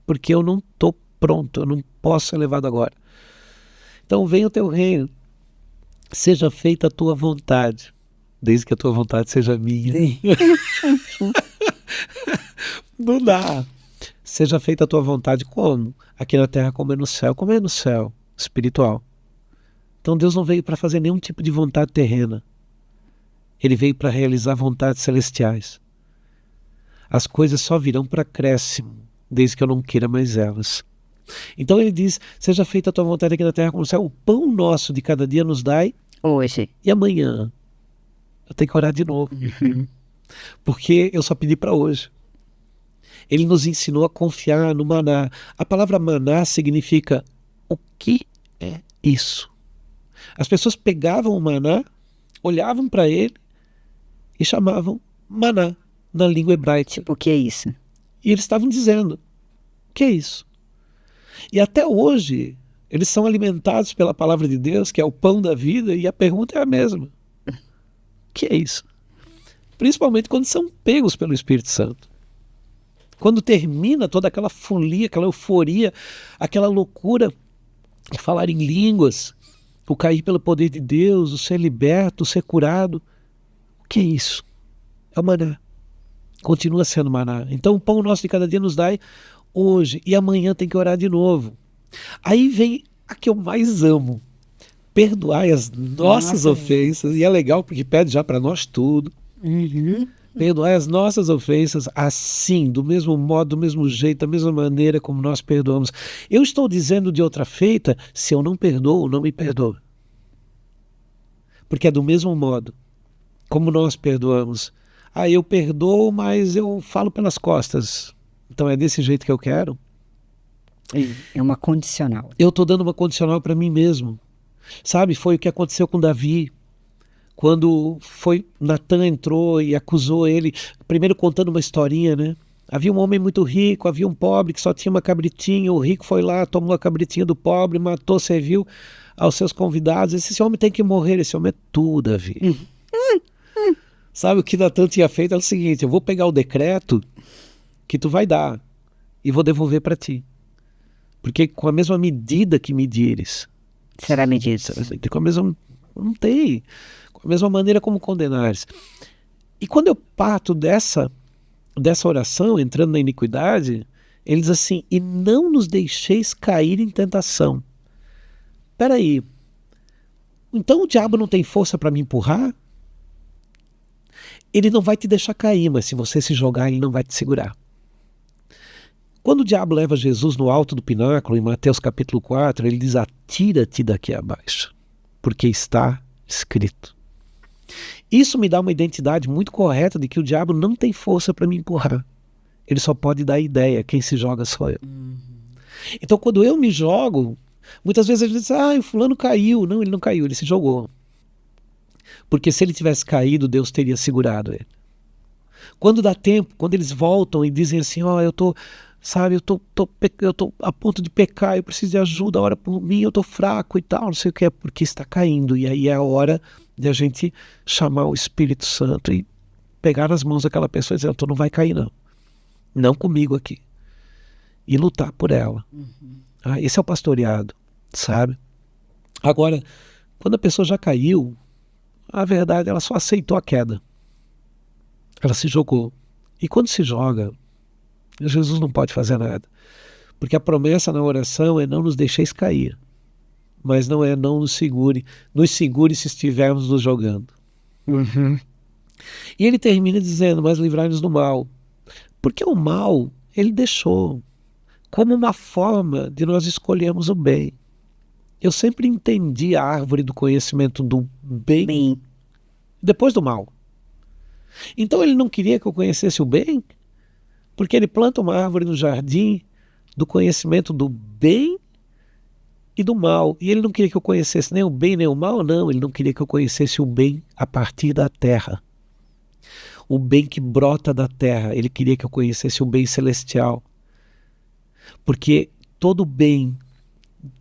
porque eu não estou pronto, eu não posso ser levado agora. Então venha o teu reino, seja feita a tua vontade, desde que a tua vontade seja minha. Não dá. Seja feita a tua vontade como? Aqui na terra como é no céu. Como é no céu? Espiritual. Então Deus não veio para fazer nenhum tipo de vontade terrena. Ele veio para realizar vontades celestiais. As coisas só virão para acréscimo, desde que eu não queira mais elas. Então ele diz, seja feita a tua vontade aqui na terra como no céu. O pão nosso de cada dia nos dai hoje. E amanhã eu tenho que orar de novo. Porque eu só pedi para hoje. Ele nos ensinou a confiar no maná. A palavra maná significa o que é isso? As pessoas pegavam o maná, olhavam para ele e chamavam maná na língua hebraica. Tipo, o que é isso? E eles estavam dizendo, o que é isso? E até hoje, eles são alimentados pela palavra de Deus, que é o pão da vida, e a pergunta é a mesma. O que é isso? Principalmente quando são pegos pelo Espírito Santo. Quando termina toda aquela folia, aquela euforia, aquela loucura de falar em línguas, o cair pelo poder de Deus, o ser liberto, o ser curado. O que é isso? É o maná. Continua sendo maná. Então o pão nosso de cada dia nos dai hoje. E amanhã tem que orar de novo. Aí vem a que eu mais amo. Perdoai as nossas ofensas. E é legal porque pede já para nós tudo. Perdoai as nossas ofensas assim, do mesmo modo, do mesmo jeito, da mesma maneira como nós perdoamos. Eu estou dizendo de outra feita, se eu não perdoo, não me perdoa. Porque é do mesmo modo como nós perdoamos. Eu perdoo, mas eu falo pelas costas. Então é desse jeito que eu quero? É uma condicional. Eu estou dando uma condicional para mim mesmo. Sabe, foi o que aconteceu com Davi. Quando Natan entrou e acusou ele, primeiro contando uma historinha, né? Havia um homem muito rico, havia um pobre que só tinha uma cabritinha, o rico foi lá, tomou a cabritinha do pobre, matou, serviu aos seus convidados. Esse homem tem que morrer, esse homem é tu, Davi. Sabe o que Natan tinha feito? É o seguinte, eu vou pegar o decreto que tu vai dar e vou devolver para ti. Porque com a mesma medida que medires, será medido. Com a mesma, não tem, com a mesma maneira como condenares. E quando eu parto dessa oração, entrando na iniquidade, ele diz assim, e não nos deixeis cair em tentação. Espera aí, então o diabo não tem força para me empurrar? Ele não vai te deixar cair, mas se você se jogar, ele não vai te segurar. Quando o diabo leva Jesus no alto do pináculo, em Mateus capítulo 4, ele diz, atira-te daqui abaixo, porque está escrito. Isso me dá uma identidade muito correta de que o diabo não tem força para me empurrar. Ele só pode dar ideia, quem se joga sou eu. Então quando eu me jogo, muitas vezes a gente diz, o fulano caiu. Não, ele não caiu, ele se jogou. Porque se ele tivesse caído, Deus teria segurado ele. Quando dá tempo, quando eles voltam e dizem assim, eu tô a ponto de pecar, eu preciso de ajuda, ora por mim, eu tô fraco e tal, não sei o que, é porque está caindo. E aí é a hora de a gente chamar o Espírito Santo e pegar nas mãos daquela pessoa e dizer, tu não vai cair não. Não comigo aqui. E lutar por ela. Esse é o pastoreado, sabe? Agora, quando a pessoa já caiu, a verdade, ela só aceitou a queda. Ela se jogou. E quando se joga, Jesus não pode fazer nada. Porque a promessa na oração é não nos deixeis cair. Mas não é não nos segure. Nos segure se estivermos nos jogando. E ele termina dizendo, mas livrai-nos do mal. Porque o mal, ele deixou como uma forma de nós escolhermos o bem. Eu sempre entendi a árvore do conhecimento do bem depois do mal. Então ele não queria que eu conhecesse o bem, porque ele planta uma árvore no jardim do conhecimento do bem e do mal. E ele não queria que eu conhecesse nem o bem nem o mal, não. Ele não queria que eu conhecesse o bem a partir da terra. O bem que brota da terra. Ele queria que eu conhecesse o bem celestial. Porque todo bem,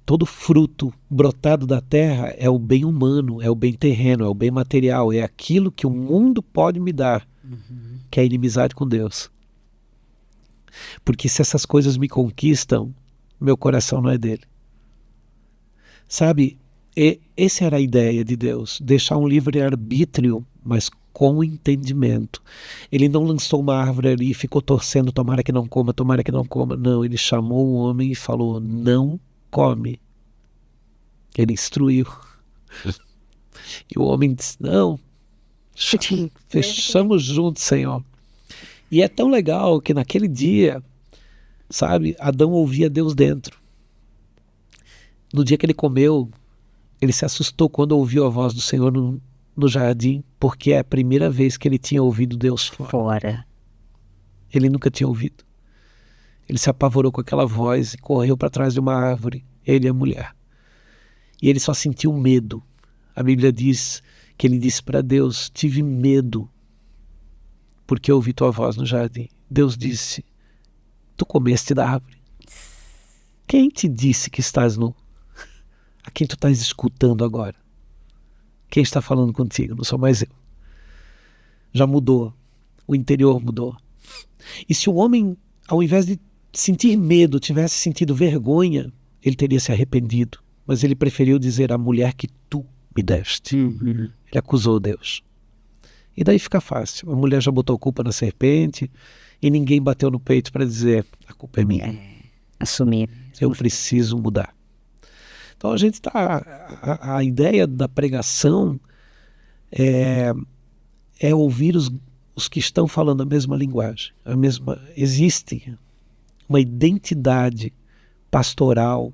todo fruto brotado da terra é o bem humano, é o bem terreno, é o bem material, é aquilo que o mundo pode me dar, que é a inimizade com Deus. Porque se essas coisas me conquistam, meu coração não é dele. Sabe, essa era a ideia de Deus, deixar um livre-arbítrio, mas com entendimento. Ele não lançou uma árvore ali e ficou torcendo, tomara que não coma, tomara que não coma. Não, ele chamou o homem e falou, não come. Ele instruiu. E o homem disse, não, fechamos juntos, Senhor. E é tão legal que naquele dia, sabe, Adão ouvia Deus dentro. No dia que ele comeu, ele se assustou quando ouviu a voz do Senhor no jardim, porque é a primeira vez que ele tinha ouvido Deus fora. Ele nunca tinha ouvido. Ele se apavorou com aquela voz e correu para trás de uma árvore, ele e a mulher. E ele só sentiu medo. A Bíblia diz que ele disse para Deus, tive medo, porque eu ouvi tua voz no jardim. Deus disse, tu comeste da árvore. Quem te disse que estás nu? A quem tu estás escutando agora? Quem está falando contigo? Não sou mais eu. Já mudou. O interior mudou. E se o homem, ao invés de sentir medo, tivesse sentido vergonha, ele teria se arrependido. Mas ele preferiu dizer a mulher que tu me deste. Ele acusou Deus. E daí fica fácil. A mulher já botou culpa na serpente e ninguém bateu no peito para dizer, a culpa é minha. Assumir. Eu preciso mudar. Então a gente a ideia da pregação é ouvir os que estão falando a mesma linguagem. Existe uma identidade pastoral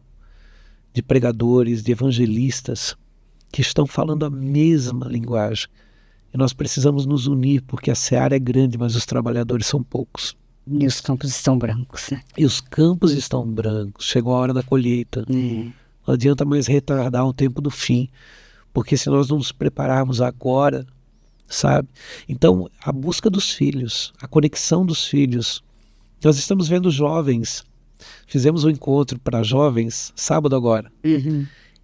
de pregadores, de evangelistas que estão falando a mesma linguagem. E nós precisamos nos unir, porque a seara é grande, mas os trabalhadores são poucos. E os campos estão brancos, né? E os campos estão brancos. Chegou a hora da colheita. Não adianta mais retardar o tempo do fim, porque se nós não nos prepararmos agora, sabe? Então, a busca dos filhos, a conexão dos filhos. Nós estamos vendo jovens. Fizemos um encontro para jovens sábado agora.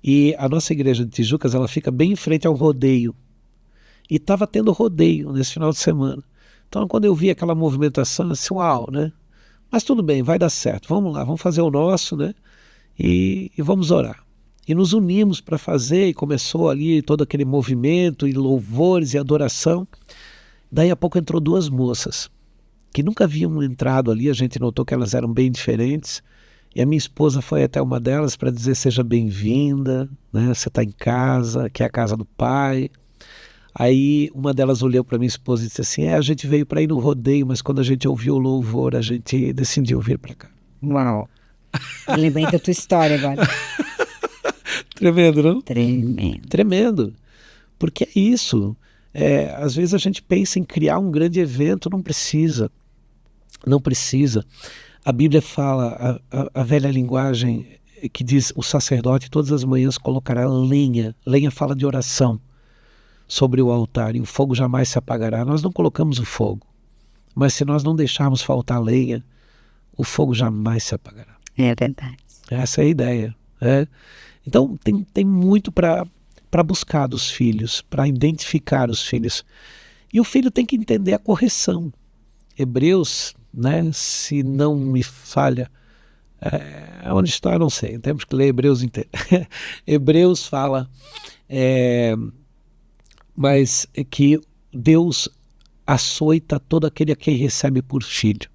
E a nossa igreja de Tijucas, ela fica bem em frente ao rodeio. E estava tendo rodeio nesse final de semana. Então, quando eu vi aquela movimentação, eu disse, uau, né? Mas tudo bem, vai dar certo. Vamos lá, vamos fazer o nosso, né? E vamos orar. E nos unimos para fazer, e começou ali todo aquele movimento, e louvores e adoração. Daí a pouco entrou duas moças, que nunca haviam entrado ali, a gente notou que elas eram bem diferentes. E a minha esposa foi até uma delas para dizer, seja bem-vinda, né? Você está em casa, que é a casa do pai. Aí uma delas olhou para minha esposa e disse assim, a gente veio para ir no rodeio, mas quando a gente ouviu o louvor, a gente decidiu vir para cá. Uau! Eu lembrei da tua história agora. Tremendo, não? Tremendo. Tremendo. Porque é isso. Às vezes a gente pensa em criar um grande evento, não precisa. Não precisa. A Bíblia fala, a velha linguagem que diz, o sacerdote todas as manhãs colocará lenha. Lenha fala de oração sobre o altar, e o fogo jamais se apagará. Nós não colocamos o fogo, mas se nós não deixarmos faltar lenha, o fogo jamais se apagará. É verdade. Essa é a ideia. Então tem muito para buscar dos filhos, para identificar os filhos. E o filho tem que entender a correção. Hebreus, né, se não me falha, onde está, eu não sei, temos que ler Hebreus inteiro. Hebreus fala, mas é que Deus açoita todo aquele a quem recebe por filho.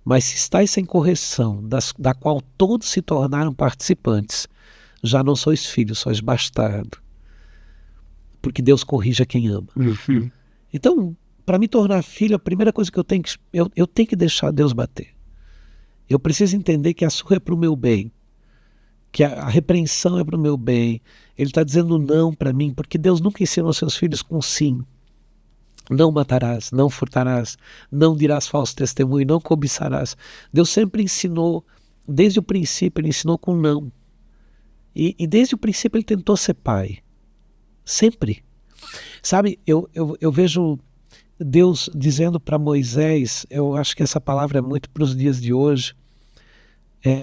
Mas se estáis sem correção, da qual todos se tornaram participantes, já não sois filhos, sois bastardo. Porque Deus corrige a quem ama. Então, para me tornar filho, a primeira coisa que eu tenho que deixar Deus bater. Eu preciso entender que a surra é para o meu bem, que a repreensão é para o meu bem. Ele está dizendo não para mim, porque Deus nunca ensinou seus filhos com sim. Não matarás, não furtarás, não dirás falso testemunho, não cobiçarás. Deus sempre ensinou, desde o princípio, ele ensinou com não. E desde o princípio ele tentou ser pai. Sempre. Sabe, eu vejo Deus dizendo para Moisés, eu acho que essa palavra é muito para os dias de hoje,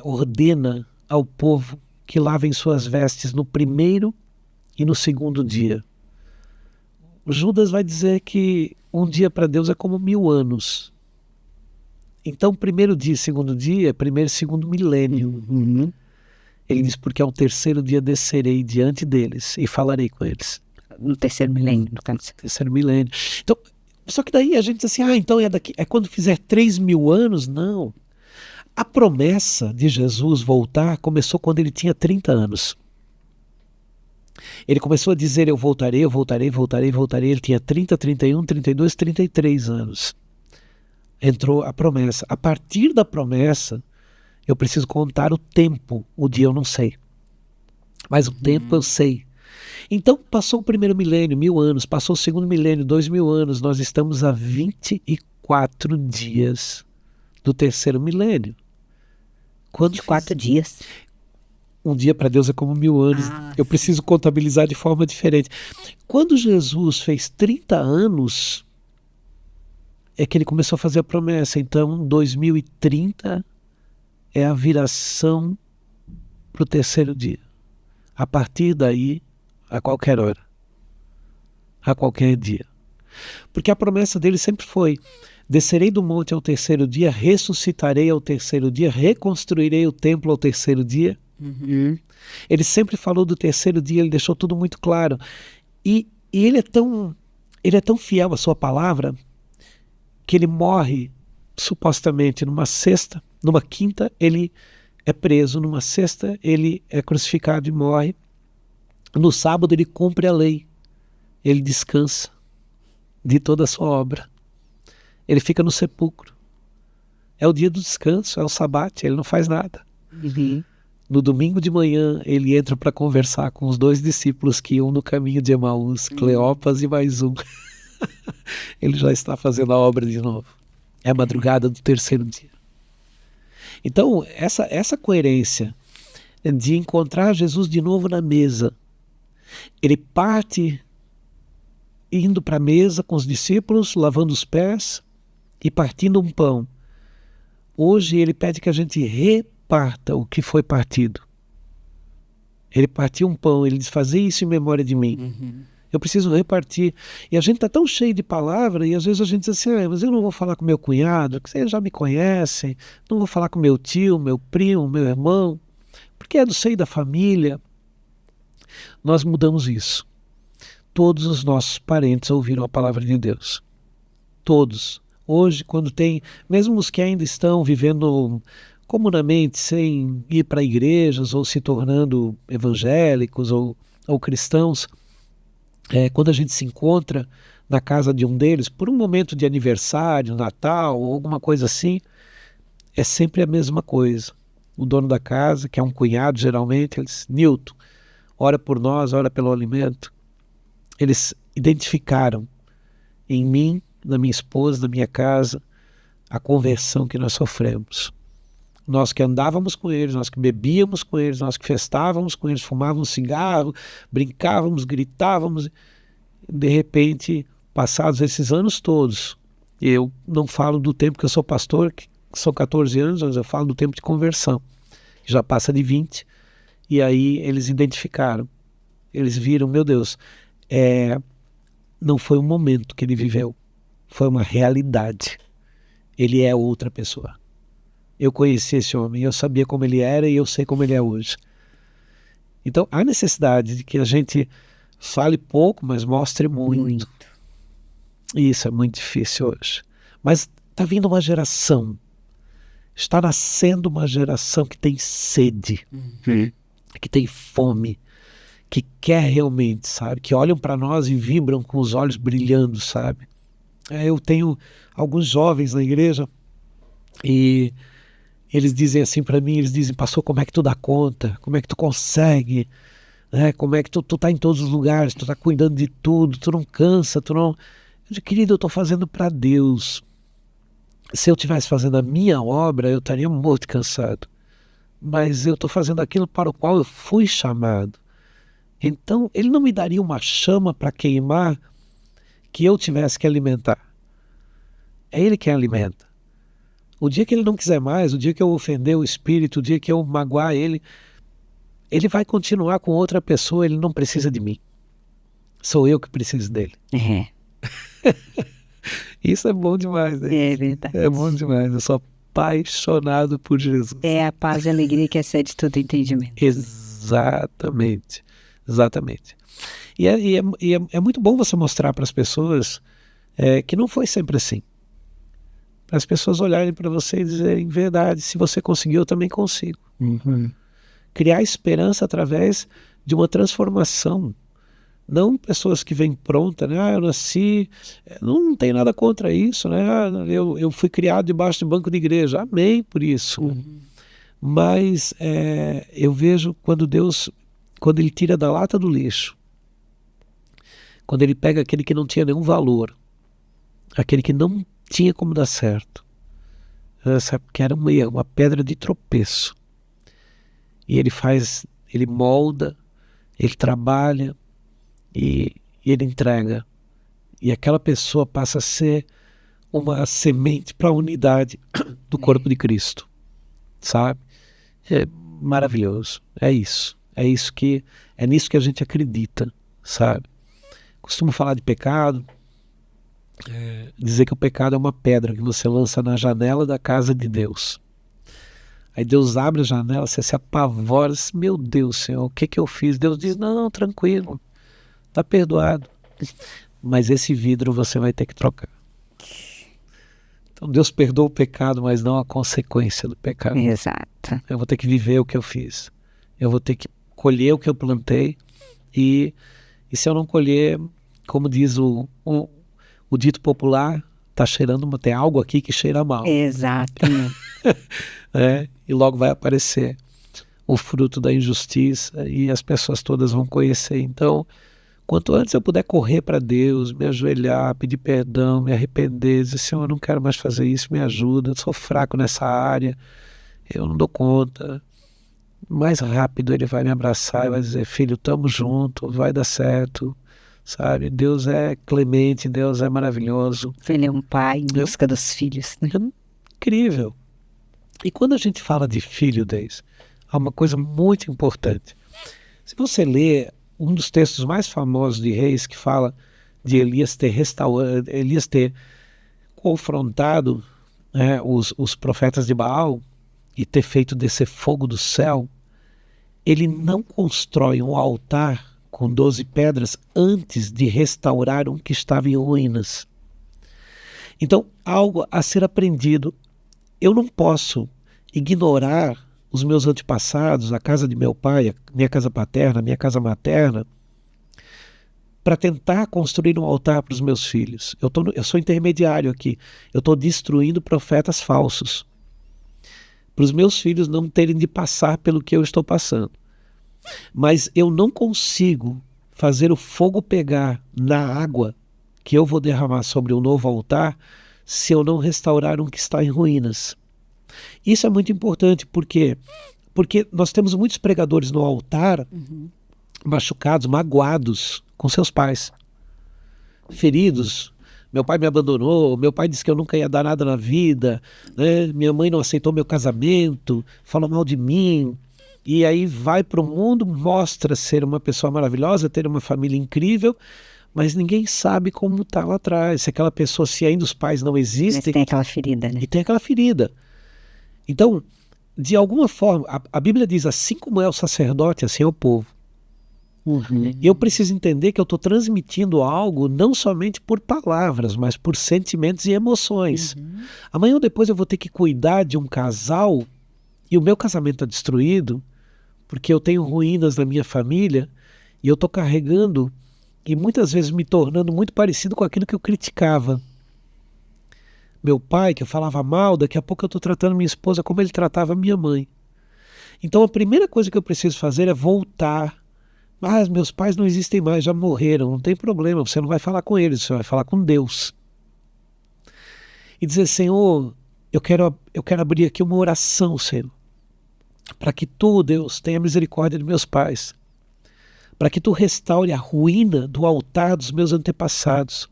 ordena ao povo que lavem suas vestes no primeiro e no segundo dia. O Judas vai dizer que um dia para Deus é como 1000 anos. Então, primeiro dia e segundo dia é primeiro e segundo milênio. Ele diz, porque ao terceiro dia descerei diante deles e falarei com eles. No terceiro milênio, no caso. Terceiro milênio. Então, só que daí a gente diz assim, então é quando fizer 3000 anos? Não. A promessa de Jesus voltar começou quando ele tinha 30 anos. Ele começou a dizer, eu voltarei, eu voltarei, voltarei, voltarei. Ele tinha 30, 31, 32, 33 anos. Entrou a promessa. A partir da promessa, eu preciso contar o tempo. O dia eu não sei. Mas o tempo eu sei. Então, passou o primeiro milênio, 1000 anos. Passou o segundo milênio, 2000 anos. Nós estamos a 24 dias do terceiro milênio. 24 dias. Um dia para Deus é como 1000 anos. Eu preciso contabilizar de forma diferente. Quando Jesus fez 30 anos, é que ele começou a fazer a promessa. Então, 2030 é a viração para o terceiro dia. A partir daí, a qualquer hora. A qualquer dia. Porque a promessa dele sempre foi, descerei do monte ao terceiro dia, ressuscitarei ao terceiro dia, reconstruirei o templo ao terceiro dia. Ele sempre falou do terceiro dia, ele deixou tudo muito claro. E ele é tão ele é tão fiel à sua palavra que ele morre supostamente numa sexta, numa quinta ele é preso, numa sexta ele é crucificado e morre. No sábado ele cumpre a lei, ele descansa de toda a sua obra. Ele fica no sepulcro. É o dia do descanso, é o sabate, ele não faz nada. Uhum. No domingo de manhã, ele entra para conversar com os 2 discípulos que iam no caminho de Emaús, Cleopas e mais um. Ele já está fazendo a obra de novo. É a madrugada do 3º dia. Então, essa coerência de encontrar Jesus de novo na mesa. Ele parte indo para a mesa com os discípulos, lavando os pés e partindo um pão. Hoje ele pede que a gente reparta o que foi partido. Ele partiu um pão, ele diz, fazer isso em memória de mim. Uhum. Eu preciso repartir. E a gente está tão cheio de palavra, e às vezes a gente diz assim, mas eu não vou falar com meu cunhado, porque vocês já me conhecem, não vou falar com meu tio, meu primo, meu irmão, porque é do seio da família. Nós mudamos isso. Todos os nossos parentes ouviram a palavra de Deus. Todos. Hoje, quando tem, mesmo os que ainda estão vivendo comunamente, sem ir para igrejas ou se tornando evangélicos ou cristãos, quando a gente se encontra na casa de um deles, por um momento de aniversário, Natal ou alguma coisa assim, é sempre a mesma coisa. O dono da casa, que é um cunhado geralmente, ele diz, Nilton, ora por nós, ora pelo alimento. Eles identificaram em mim, na minha esposa, na minha casa, a conversão que nós sofremos. Nós que andávamos com eles, nós que bebíamos com eles, nós que festávamos com eles, fumávamos cigarro, brincávamos, gritávamos. De repente, passados esses anos todos, eu não falo do tempo que eu sou pastor, que são 14 anos, mas eu falo do tempo de conversão, que já passa de 20, e aí eles identificaram, eles viram, meu Deus, não foi um momento que ele viveu, foi uma realidade. Ele é outra pessoa. Eu conheci esse homem, eu sabia como ele era e eu sei como ele é hoje. Então, há necessidade de que a gente fale pouco, mas mostre muito. E isso é muito difícil hoje. Mas está vindo uma geração, está nascendo uma geração que tem sede, que tem fome, que quer realmente, sabe? Que olham para nós e vibram com os olhos brilhando, sabe? Eu tenho alguns jovens na igreja e eles dizem assim para mim, eles dizem, pastor, como é que tu dá conta? Como é que tu consegue? Né? Como é que tu tá em todos os lugares, tu tá cuidando de tudo, tu não cansa, tu não... Eu digo, querido, eu tô fazendo para Deus. Se eu estivesse fazendo a minha obra, eu estaria muito cansado. Mas eu tô fazendo aquilo para o qual eu fui chamado. Então, ele não me daria uma chama para queimar que eu tivesse que alimentar. É ele quem alimenta. O dia que ele não quiser mais, o dia que eu ofender o espírito, o dia que eu magoar ele, ele vai continuar com outra pessoa, ele não precisa de mim. Sou eu que preciso dele. É. Isso é bom demais, né? É verdade. É bom demais. Eu sou apaixonado por Jesus. É a paz e a alegria que excede todo entendimento. Exatamente. Exatamente. E é muito bom você mostrar para as pessoas que não foi sempre assim. Para as pessoas olharem para você e dizerem, verdade, se você conseguiu, eu também consigo. Uhum. Criar esperança através de uma transformação. Não pessoas que vêm pronta, né? Eu nasci, não tem nada contra isso, né? Eu fui criado debaixo de banco de igreja, amém por isso. Uhum. Mas eu vejo quando Deus, quando Ele tira da lata do lixo, quando Ele pega aquele que não tinha nenhum valor, aquele que não tinha como dar certo, sabe, que era uma pedra de tropeço, e Ele molda, Ele trabalha, e Ele entrega, e aquela pessoa passa a ser uma semente para a unidade do corpo de Cristo, sabe? É maravilhoso, é nisso que a gente acredita, sabe? Costumo falar de pecado, dizer que o pecado é uma pedra que você lança na janela da casa de Deus. Aí Deus abre a janela, você se apavora, diz, meu Deus, Senhor, o que eu fiz? Deus diz, não, tranquilo, está perdoado. mas esse vidro você vai ter que trocar. Então Deus perdoa o pecado, mas não a consequência do pecado. Exato. Eu vou ter que viver o que eu fiz. Eu vou ter que colher o que eu plantei. E se eu não colher, como diz o dito popular, tem algo aqui que cheira mal. Exato. E logo vai aparecer o fruto da injustiça e as pessoas todas vão conhecer. Então, quanto antes eu puder correr para Deus, me ajoelhar, pedir perdão, me arrepender, dizer, Senhor, eu não quero mais fazer isso, me ajuda, eu sou fraco nessa área, eu não dou conta. Mais rápido ele vai me abraçar e vai dizer, filho, estamos juntos, vai dar certo, sabe? Deus é clemente, Deus é maravilhoso. Ele é um pai em busca dos filhos, né? É incrível. E quando a gente fala de filho, Deise, há uma coisa muito importante. Se você lê um dos textos mais famosos de Reis, que fala de Elias ter confrontado os profetas de Baal e ter feito descer fogo do céu, ele não constrói um altar com 12 pedras antes de restaurar um que estava em ruínas. Então, algo a ser aprendido. Eu não posso ignorar os meus antepassados, a casa de meu pai, a minha casa paterna, a minha casa materna, para tentar construir um altar para os meus filhos. Eu sou intermediário aqui. Eu estou destruindo profetas falsos, para os meus filhos não terem de passar pelo que eu estou passando. Mas eu não consigo fazer o fogo pegar na água que eu vou derramar sobre um novo altar se eu não restaurar um que está em ruínas. Isso é muito importante, porque nós temos muitos pregadores no altar, machucados, magoados com seus pais, feridos. Meu pai me abandonou, meu pai disse que eu nunca ia dar nada na vida, né? Minha mãe não aceitou meu casamento, falou mal de mim. E aí vai para o mundo, mostra ser uma pessoa maravilhosa, ter uma família incrível, mas ninguém sabe como está lá atrás. Se aquela pessoa, se ainda os pais não existem... Mas tem aquela ferida, né? E tem aquela ferida. Então, de alguma forma, a Bíblia diz, assim como é o sacerdote, assim é o povo. E eu preciso entender que eu estou transmitindo algo não somente por palavras, mas por sentimentos e emoções. Amanhã ou depois eu vou ter que cuidar de um casal e o meu casamento está destruído porque eu tenho ruínas na minha família e eu estou carregando e muitas vezes me tornando muito parecido com aquilo que eu criticava. Meu pai, que eu falava mal, daqui a pouco eu estou tratando minha esposa como ele tratava minha mãe. Então a primeira coisa que eu preciso fazer é voltar. Meus pais não existem mais, já morreram, não tem problema, você não vai falar com eles, você vai falar com Deus. E dizer, Senhor, eu quero abrir aqui uma oração, Senhor, para que tu, Deus, tenha misericórdia de meus pais, para que tu restaure a ruína do altar dos meus antepassados.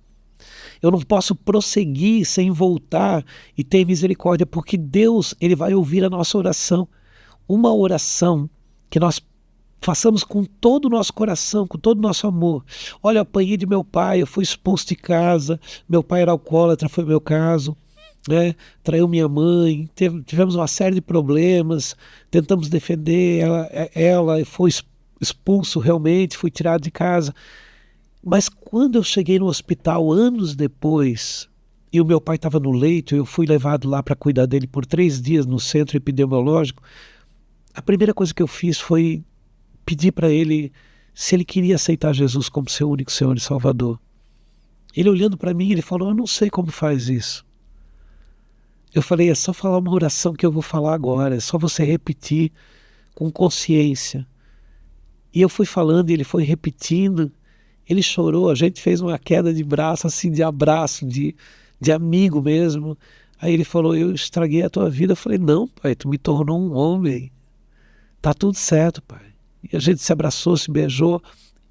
Eu não posso prosseguir sem voltar e ter misericórdia, porque Deus, ele vai ouvir a nossa oração. Uma oração que nós façamos com todo o nosso coração, com todo o nosso amor. Olha, eu apanhei de meu pai, eu fui expulso de casa, meu pai era alcoólatra, foi o meu caso, né? Traiu minha mãe, tivemos uma série de problemas, tentamos defender ela foi expulso realmente, fui tirado de casa. Mas quando eu cheguei no hospital anos depois, e o meu pai estava no leito, eu fui levado lá para cuidar dele por 3 dias no centro epidemiológico, a primeira coisa que eu fiz foi pedir para ele se ele queria aceitar Jesus como seu único Senhor e Salvador. Ele olhando para mim, ele falou, eu não sei como faz isso. Eu falei, é só falar uma oração que eu vou falar agora, é só você repetir com consciência. E eu fui falando e ele foi repetindo, ele chorou, a gente fez uma queda de braço, assim, de abraço, de amigo mesmo. Aí ele falou, eu estraguei a tua vida. Eu falei, não, pai, tu me tornou um homem. Tá tudo certo, pai. E a gente se abraçou, se beijou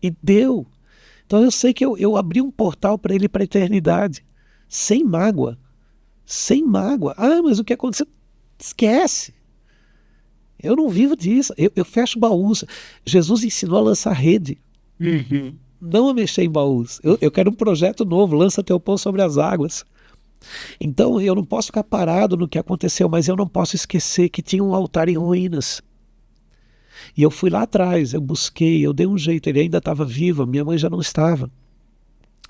e deu. Então eu sei que eu abri um portal para ele para a eternidade, sem mágoa. Sem mágoa. Mas o que aconteceu? Esquece. Eu não vivo disso. Eu fecho baús. Jesus ensinou a lançar rede. Não a mexer em baús. Eu quero um projeto novo. Lança teu pão sobre as águas. Então eu não posso ficar parado no que aconteceu, mas eu não posso esquecer que tinha um altar em ruínas. E eu fui lá atrás, eu busquei, eu dei um jeito. Ele ainda estava vivo, minha mãe já não estava.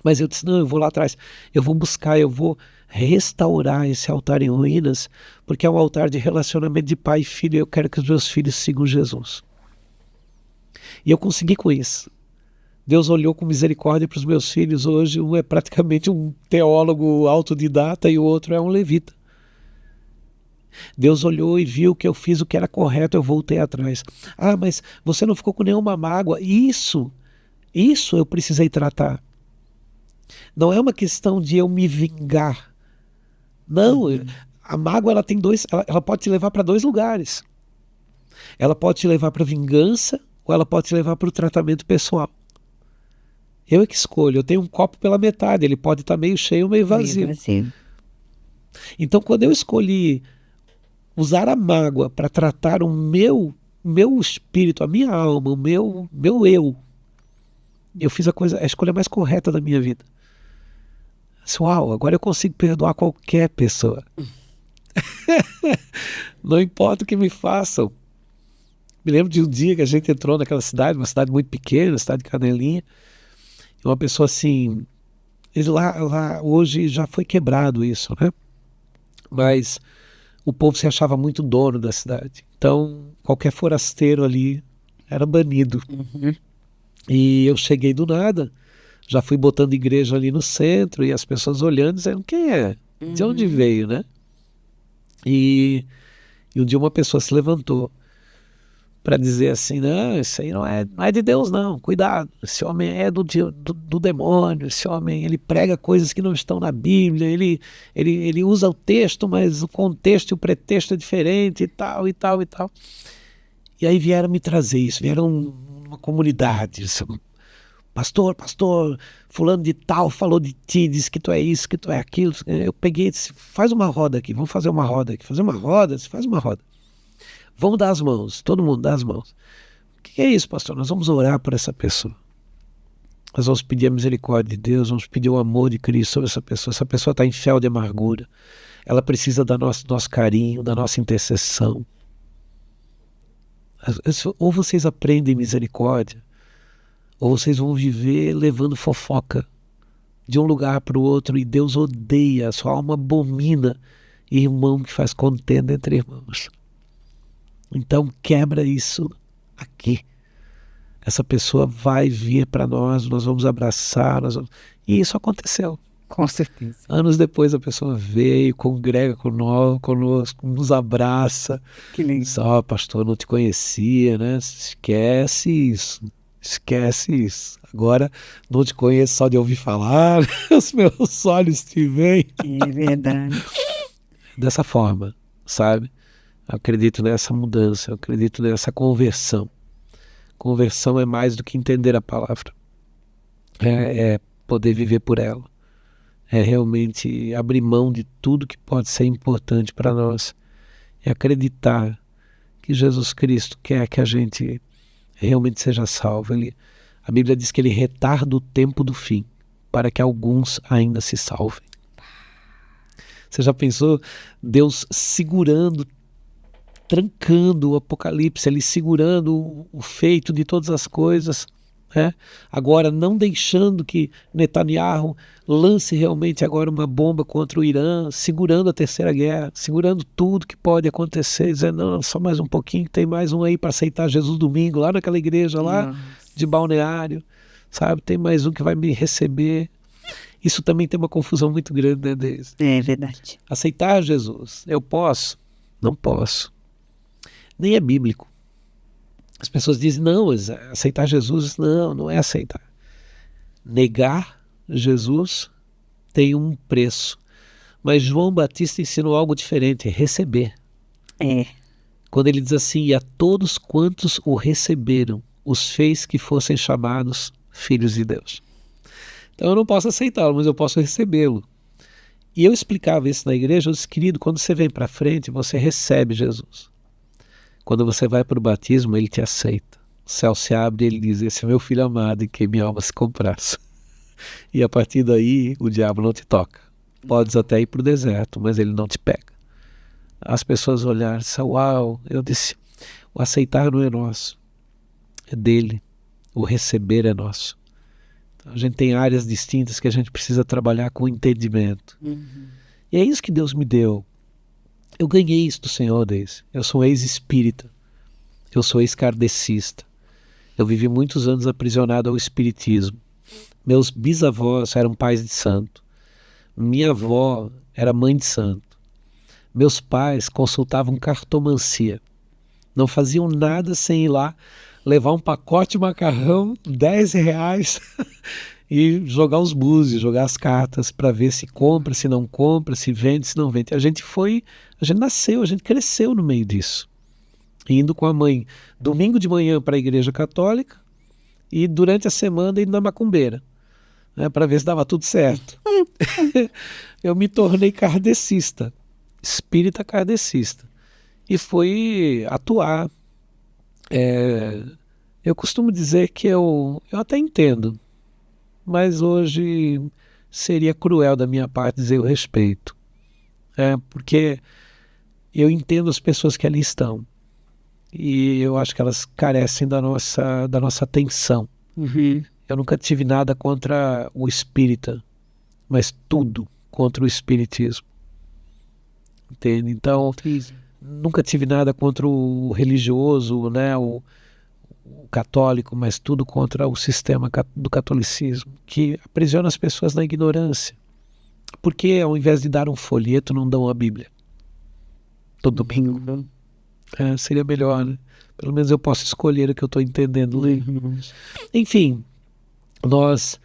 Mas eu disse, não, eu vou lá atrás, eu vou buscar, eu vou restaurar esse altar em ruínas, porque é um altar de relacionamento de pai e filho, e eu quero que os meus filhos sigam Jesus. E eu consegui com isso. Deus olhou com misericórdia para os meus filhos. Hoje um é praticamente um teólogo autodidata e o outro é um levita. Deus olhou e viu que eu fiz o que era correto, eu voltei atrás. Ah, mas você não ficou com nenhuma mágoa. Isso eu precisei tratar. Não é uma questão de eu me vingar. Não, a mágoa ela tem ela pode te levar para dois lugares. Ela pode te levar para vingança ou ela pode te levar para o tratamento pessoal. Eu é que escolho. Eu tenho um copo pela metade, ele pode estar meio cheio ou meio vazio. Então, quando eu escolhi usar a mágoa para tratar o meu espírito, a minha alma, o meu eu fiz a escolha mais correta da minha vida. Uau, agora eu consigo perdoar qualquer pessoa. Não importa o que me façam. Me lembro de um dia que a gente entrou naquela cidade, uma cidade muito pequena, cidade de Canelinha, e uma pessoa assim, lá hoje já foi quebrado isso, né? Mas o povo se achava muito dono da cidade. Então, qualquer forasteiro ali era banido. E eu cheguei do nada, já fui botando igreja ali no centro, e as pessoas olhando, dizendo, quem é? De onde veio, né? E um dia uma pessoa se levantou para dizer assim, não, isso aí não é de Deus não, cuidado, esse homem é do demônio, esse homem ele prega coisas que não estão na Bíblia, ele usa o texto, mas o contexto e o pretexto é diferente e tal, e tal, e tal. E aí vieram me trazer isso, vieram uma comunidade, pastor, fulano de tal falou de ti, disse que tu é isso, que tu é aquilo. Eu peguei e disse, faz uma roda aqui, vamos fazer uma roda aqui, faz uma roda. Vamos dar as mãos, todo mundo dá as mãos. O que é isso, pastor? Nós vamos orar por essa pessoa. Nós vamos pedir a misericórdia de Deus, vamos pedir o amor de Cristo sobre essa pessoa. Essa pessoa está em fel de amargura. Ela precisa do nosso carinho, da nossa intercessão. Ou vocês aprendem misericórdia, ou vocês vão viver levando fofoca de um lugar para o outro, e Deus odeia, a sua alma abomina irmão que faz contenda entre irmãos. Então quebra isso aqui. Essa pessoa vai vir para nós vamos abraçar, E isso aconteceu. Com certeza. Anos depois a pessoa veio, congrega conosco, nos abraça. Que lindo. Só, pastor, não te conhecia, né? Esquece isso. Agora não te conheço só de ouvir falar, os meus olhos te veem. É verdade. Dessa forma, sabe? Eu acredito nessa mudança, eu acredito nessa conversão. Conversão é mais do que entender a palavra. É poder viver por ela. É realmente abrir mão de tudo que pode ser importante para nós. É acreditar que Jesus Cristo quer que a gente realmente seja salvo. A Bíblia diz que ele retarda o tempo do fim, para que alguns ainda se salvem. Você já pensou Deus segurando, trancando o Apocalipse, ele segurando o feito de todas as coisas, né? Agora não deixando que Netanyahu lance realmente agora uma bomba contra o Irã, segurando a terceira guerra, segurando tudo que pode acontecer, dizendo, não, só mais um pouquinho, tem mais um aí para aceitar Jesus domingo, lá naquela igreja lá de Balneário, sabe? Tem mais um que vai me receber. Isso também tem uma confusão muito grande, né, Deise? É verdade. Aceitar Jesus, eu posso? Não posso. Nem é bíblico. As pessoas dizem, não, aceitar Jesus, não é aceitar. Negar Jesus tem um preço. Mas João Batista ensinou algo diferente, receber. Quando ele diz assim, e a todos quantos o receberam, os fez que fossem chamados filhos de Deus. Então eu não posso aceitá-lo, mas eu posso recebê-lo. E eu explicava isso na igreja, eu disse, querido, quando você vem para frente, você recebe Jesus. Quando você vai para o batismo, ele te aceita. O céu se abre e ele diz, esse é meu filho amado em quem minha alma se compraz. E a partir daí, o diabo não te toca. Podes até ir para o deserto, mas ele não te pega. As pessoas olharam e disseram, uau, eu disse, o aceitar não é nosso, é dele. O receber é nosso. A gente tem áreas distintas que a gente precisa trabalhar com entendimento. E é isso que Deus me deu. Eu ganhei isso do Senhor, Deise. Eu sou um ex-espírita. Eu sou ex-kardecista. Eu vivi muitos anos aprisionado ao espiritismo. Meus bisavós eram pais de santo. Minha avó era mãe de santo. Meus pais consultavam cartomancia. Não faziam nada sem ir lá, levar um pacote de macarrão, R$ 10, e jogar os búzios, jogar as cartas para ver se compra, se não compra, se vende, se não vende. A gente nasceu, a gente cresceu no meio disso. Indo com a mãe domingo de manhã para a igreja católica e durante a semana indo na macumbeira, né, para ver se dava tudo certo. Eu me tornei kardecista, espírita kardecista, e fui atuar. Eu costumo dizer que eu até entendo, mas hoje seria cruel da minha parte dizer eu respeito, porque eu entendo as pessoas que ali estão e eu acho que elas carecem da nossa atenção. Eu nunca tive nada contra o espírita, mas tudo contra o espiritismo, entende? Então, nunca tive nada contra o religioso, né, o católico, mas tudo contra o sistema do catolicismo, que aprisiona as pessoas na ignorância. Porque ao invés de dar um folheto, não dão a Bíblia todo domingo? Seria melhor, né? Pelo menos eu posso escolher o que eu estou entendendo ler. Enfim, nós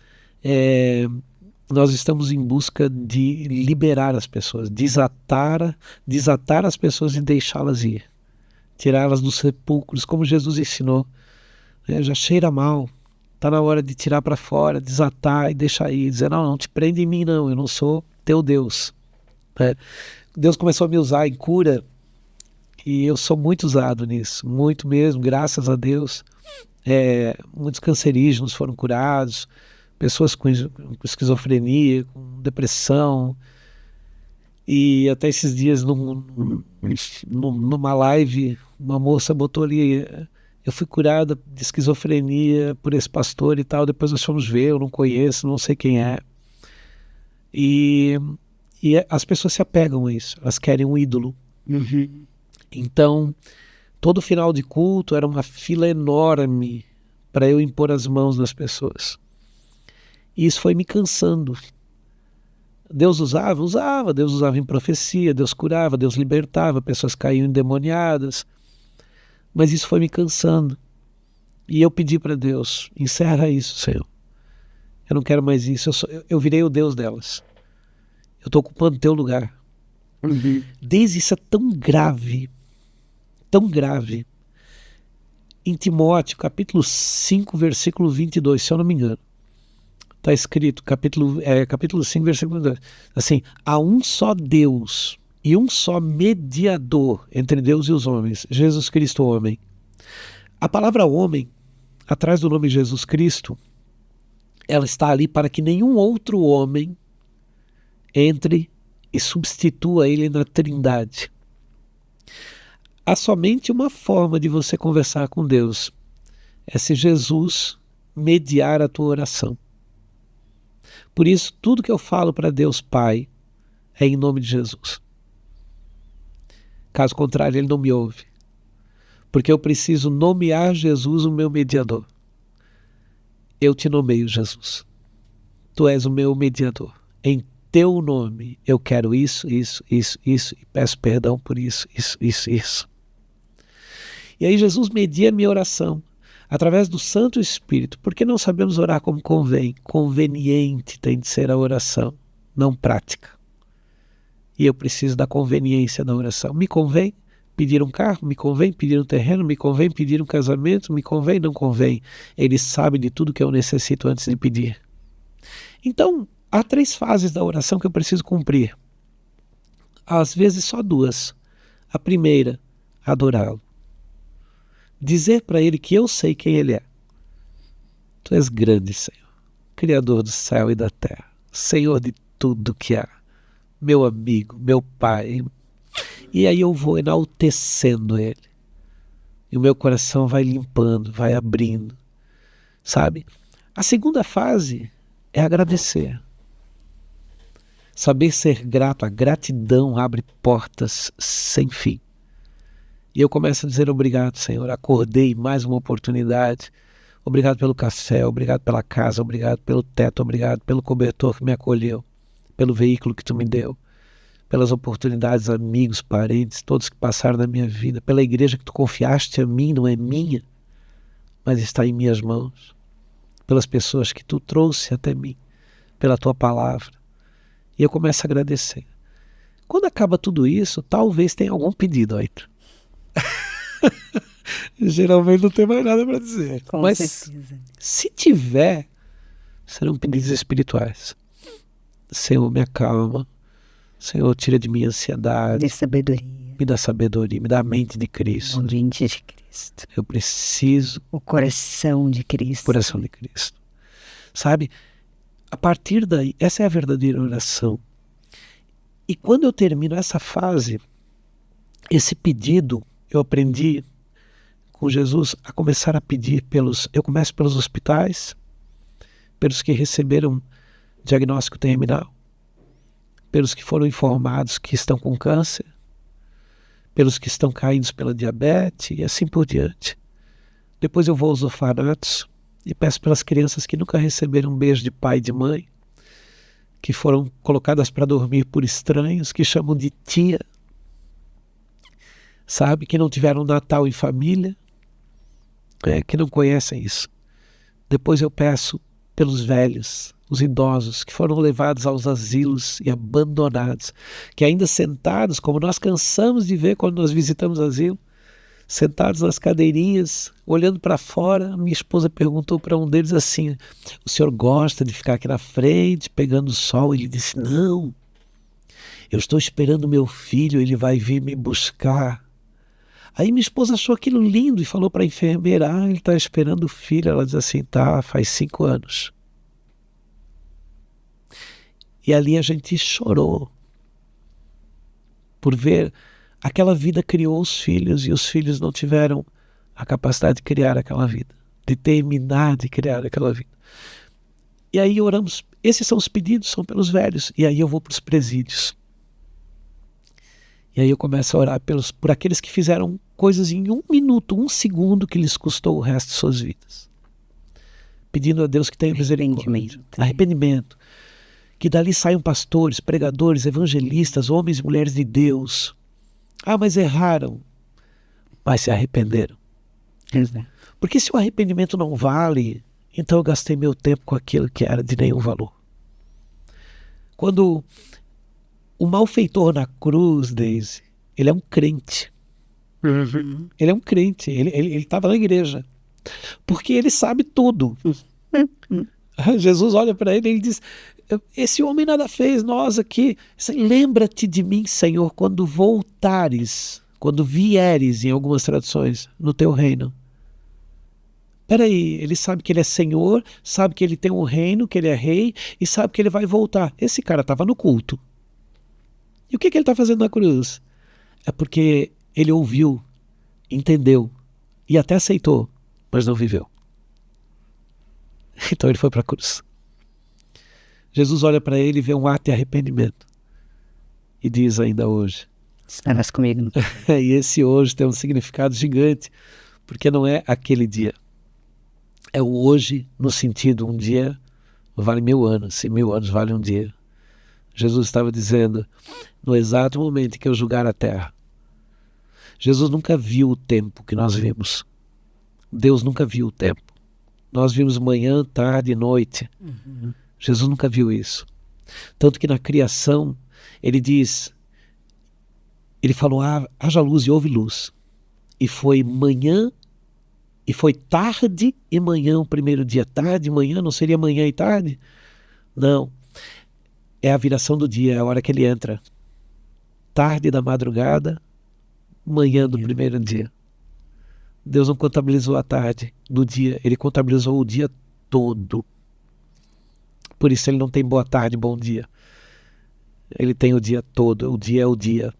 estamos em busca de liberar as pessoas, desatar as pessoas e deixá-las ir, tirá-las dos sepulcros, como Jesus ensinou. Já cheira mal, está na hora de tirar para fora, desatar e deixar ir, dizer, não te prende em mim não, eu não sou teu Deus. Deus começou a me usar em cura e eu sou muito usado nisso, muito mesmo, graças a Deus. Muitos cancerígenos foram curados, pessoas com esquizofrenia, com depressão, e até esses dias numa live, uma moça botou ali, eu fui curada de esquizofrenia por esse pastor e tal, depois nós fomos ver, eu não conheço, não sei quem é. E as pessoas se apegam a isso, elas querem um ídolo. Então, todo final de culto era uma fila enorme para eu impor as mãos nas pessoas. E isso foi me cansando. Deus usava, Deus usava em profecia, Deus curava, Deus libertava, pessoas caíam endemoniadas. Mas isso foi me cansando. E eu pedi para Deus, encerra isso, Senhor. Eu não quero mais isso, eu virei o Deus delas. Eu estou ocupando teu lugar. Desde isso é tão grave, em Timóteo, capítulo 5, versículo 22, se eu não me engano. Está escrito, capítulo 5, versículo 22. Assim, há um só Deus e um só mediador entre Deus e os homens, Jesus Cristo, homem. A palavra homem, atrás do nome Jesus Cristo, ela está ali para que nenhum outro homem entre e substitua ele na Trindade. Há somente uma forma de você conversar com Deus, é se Jesus mediar a tua oração. Por isso, tudo que eu falo para Deus Pai é em nome de Jesus. Caso contrário, Ele não me ouve. Porque eu preciso nomear Jesus o meu mediador. Eu te nomeio, Jesus. Tu és o meu mediador. Em teu nome eu quero isso, e peço perdão por isso. E aí Jesus media a minha oração através do Santo Espírito, porque não sabemos orar como convém. Conveniente tem de ser a oração, não prática. E eu preciso da conveniência da oração. Me convém pedir um carro? Me convém pedir um terreno? Me convém pedir um casamento? Me convém? Não convém? Ele sabe de tudo que eu necessito antes de pedir. Então, há 3 fases da oração que eu preciso cumprir. Às vezes só 2. A primeira, adorá-lo. Dizer para ele que eu sei quem ele é. Tu és grande, Senhor, Criador do céu e da terra, Senhor de tudo que há, meu amigo, meu Pai. E aí eu vou enaltecendo ele. E o meu coração vai limpando, vai abrindo. Sabe? A segunda fase é agradecer. Saber ser grato, a gratidão abre portas sem fim. E eu começo a dizer obrigado, Senhor, acordei, mais uma oportunidade. Obrigado pelo café, obrigado pela casa, obrigado pelo teto, obrigado pelo cobertor que me acolheu, pelo veículo que tu me deu, pelas oportunidades, amigos, parentes, todos que passaram na minha vida, pela igreja que tu confiaste a mim, não é minha, mas está em minhas mãos, pelas pessoas que tu trouxe até mim, pela tua palavra. E eu começo a agradecer. Quando acaba tudo isso, talvez tenha algum pedido aí. Geralmente não tem mais nada para dizer. Com mas certeza. Se tiver, serão pedidos espirituais. Senhor, me acalma. Senhor, tira de mim a ansiedade. De sabedoria. Me dá sabedoria, me dá a mente de Cristo. A mente de Cristo. Eu preciso. O coração de Cristo. Coração de Cristo. Sabe? A partir daí, essa é a verdadeira oração. E quando eu termino essa fase, esse pedido, eu aprendi com Jesus a começar a pedir eu começo pelos hospitais, pelos que receberam diagnóstico terminal, pelos que foram informados que estão com câncer, pelos que estão caídos pela diabetes e assim por diante. Depois eu vou aos orfanatos e peço pelas crianças que nunca receberam um beijo de pai e de mãe, que foram colocadas para dormir por estranhos, que chamam de tia, sabe, que não tiveram Natal em família, que não conhecem isso. Depois eu peço pelos velhos, os idosos, que foram levados aos asilos e abandonados, que ainda sentados, como nós cansamos de ver quando nós visitamos asilo, sentados nas cadeirinhas, olhando para fora, minha esposa perguntou para um deles assim: o senhor gosta de ficar aqui na frente, pegando o sol? Ele disse: não, eu estou esperando meu filho, ele vai vir me buscar. Aí minha esposa achou aquilo lindo e falou para a enfermeira: ele está esperando o filho. Ela diz assim: tá, faz 5 anos. E ali a gente chorou por ver aquela vida criou os filhos e os filhos não tiveram a capacidade de criar aquela vida, de terminar de criar aquela vida. E aí oramos, esses são os pedidos, são pelos velhos. E aí eu vou para os presídios. E aí eu começo a orar por aqueles que fizeram coisas em 1 minuto, 1 segundo, que lhes custou o resto de suas vidas. Pedindo a Deus que tenha misericórdia. Arrependimento. Que dali saiam pastores, pregadores, evangelistas, homens e mulheres de Deus. Ah, mas erraram. Mas se arrependeram. Exato. Porque se o arrependimento não vale, então eu gastei meu tempo com aquilo que era de nenhum valor. Quando o malfeitor na cruz, Deise, ele é um crente. Uhum. Ele é um crente, ele estava na igreja. Porque ele sabe tudo. Jesus olha para ele e ele diz: esse homem nada fez, nós aqui. Lembra-te de mim, Senhor, quando voltares, quando vieres, em algumas traduções, no teu reino. Peraí, ele sabe que ele é Senhor, sabe que ele tem um reino, que ele é rei, e sabe que ele vai voltar. Esse cara estava no culto. E o que ele está fazendo na cruz? É porque ele ouviu, entendeu, e até aceitou, mas não viveu. Então ele foi para a cruz. Jesus olha para ele e vê um ato de arrependimento. E diz ainda hoje: estarás comigo. E esse hoje tem um significado gigante, porque não é aquele dia. É o hoje no sentido, um dia vale 1000 anos, e 1000 anos vale um dia. Jesus estava dizendo, no exato momento em que eu julgar a terra. Jesus nunca viu o tempo que nós vimos. Deus nunca viu o tempo. Nós vimos manhã, tarde e noite. Uhum. Jesus nunca viu isso. Tanto que na criação, ele diz, ele falou, haja luz e houve luz. E foi manhã, e foi tarde e manhã o primeiro dia. Tarde e manhã, não seria manhã e tarde? Não. É a viração do dia, é a hora que ele entra. Tarde da madrugada, manhã do primeiro dia. Deus não contabilizou a tarde do dia, ele contabilizou o dia todo. Por isso ele não tem boa tarde, bom dia. Ele tem o dia todo, o dia é o dia.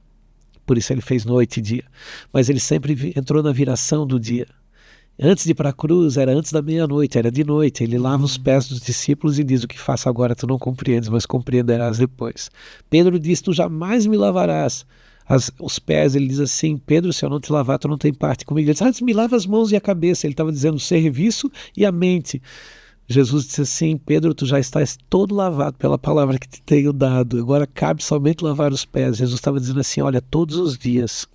Por isso ele fez noite e dia. Mas ele sempre entrou na viração do dia. Antes de ir para a cruz, era antes da meia-noite, era de noite. Ele lava os pés dos discípulos e diz: o que faço agora tu não compreendes, mas compreenderás depois. Pedro diz: tu jamais me lavarás os pés. Ele diz assim: Pedro, se eu não te lavar, tu não tem parte comigo. Ele diz: antes me lava as mãos e a cabeça. Ele estava dizendo o serviço e a mente. Jesus disse assim: Pedro, tu já estás todo lavado pela palavra que te tenho dado. Agora cabe somente lavar os pés. Jesus estava dizendo assim: olha, todos os dias.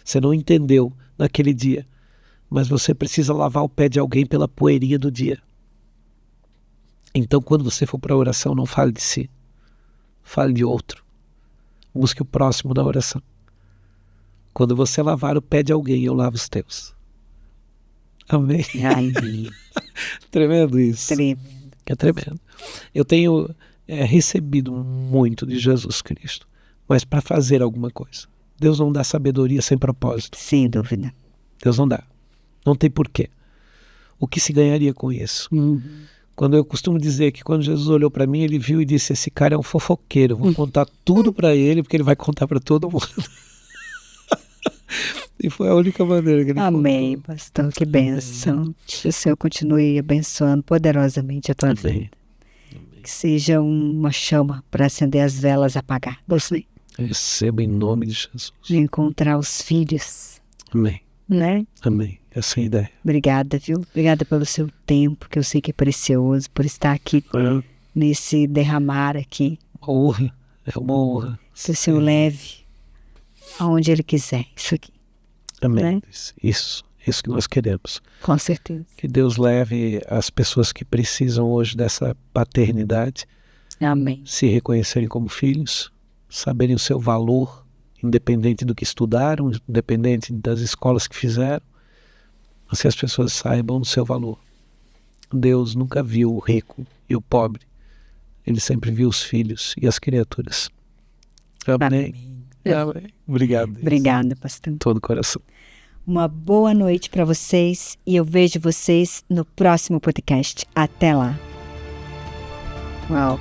Você não entendeu naquele dia, mas você precisa lavar o pé de alguém pela poeirinha do dia. Então, quando você for para a oração, não fale de si. Fale de outro. Busque o próximo na oração. Quando você lavar o pé de alguém, eu lavo os teus. Amém? Ai, Tremendo isso. tremendo. É tremendo. Eu tenho recebido muito de Jesus Cristo, mas para fazer alguma coisa. Deus não dá sabedoria sem propósito. Sem dúvida. Deus não dá. Não tem porquê. O que se ganharia com isso? Quando eu costumo dizer que quando Jesus olhou para mim, ele viu e disse: esse cara é um fofoqueiro, vou contar tudo para ele, porque ele vai contar para todo mundo. E foi a única maneira que ele Amém, pastor, que bênção. Que o Senhor continue abençoando poderosamente a tua Amém. vida. Que seja uma chama para acender as velas apagadas, né? Receba em nome de Jesus. De encontrar os filhos, Amém. né? Amém. Essa é a ideia. Obrigada, viu? Obrigada pelo seu tempo, que eu sei que é precioso, por estar aqui nesse derramar aqui. Uma honra. É uma honra. Que o Senhor leve aonde Ele quiser, isso aqui. Amém. Né? Isso que nós queremos. Com certeza. Que Deus leve as pessoas que precisam hoje dessa paternidade, Amém. se reconhecerem como filhos, saberem o seu valor, independente do que estudaram, independente das escolas que fizeram, mas que as pessoas saibam do seu valor. Deus nunca viu o rico e o pobre, Ele sempre viu os filhos e as criaturas. Amém. Amém. Obrigado. Deus. Obrigada, pastor. Todo o coração. Uma boa noite para vocês e eu vejo vocês no próximo podcast. Até lá. Uau.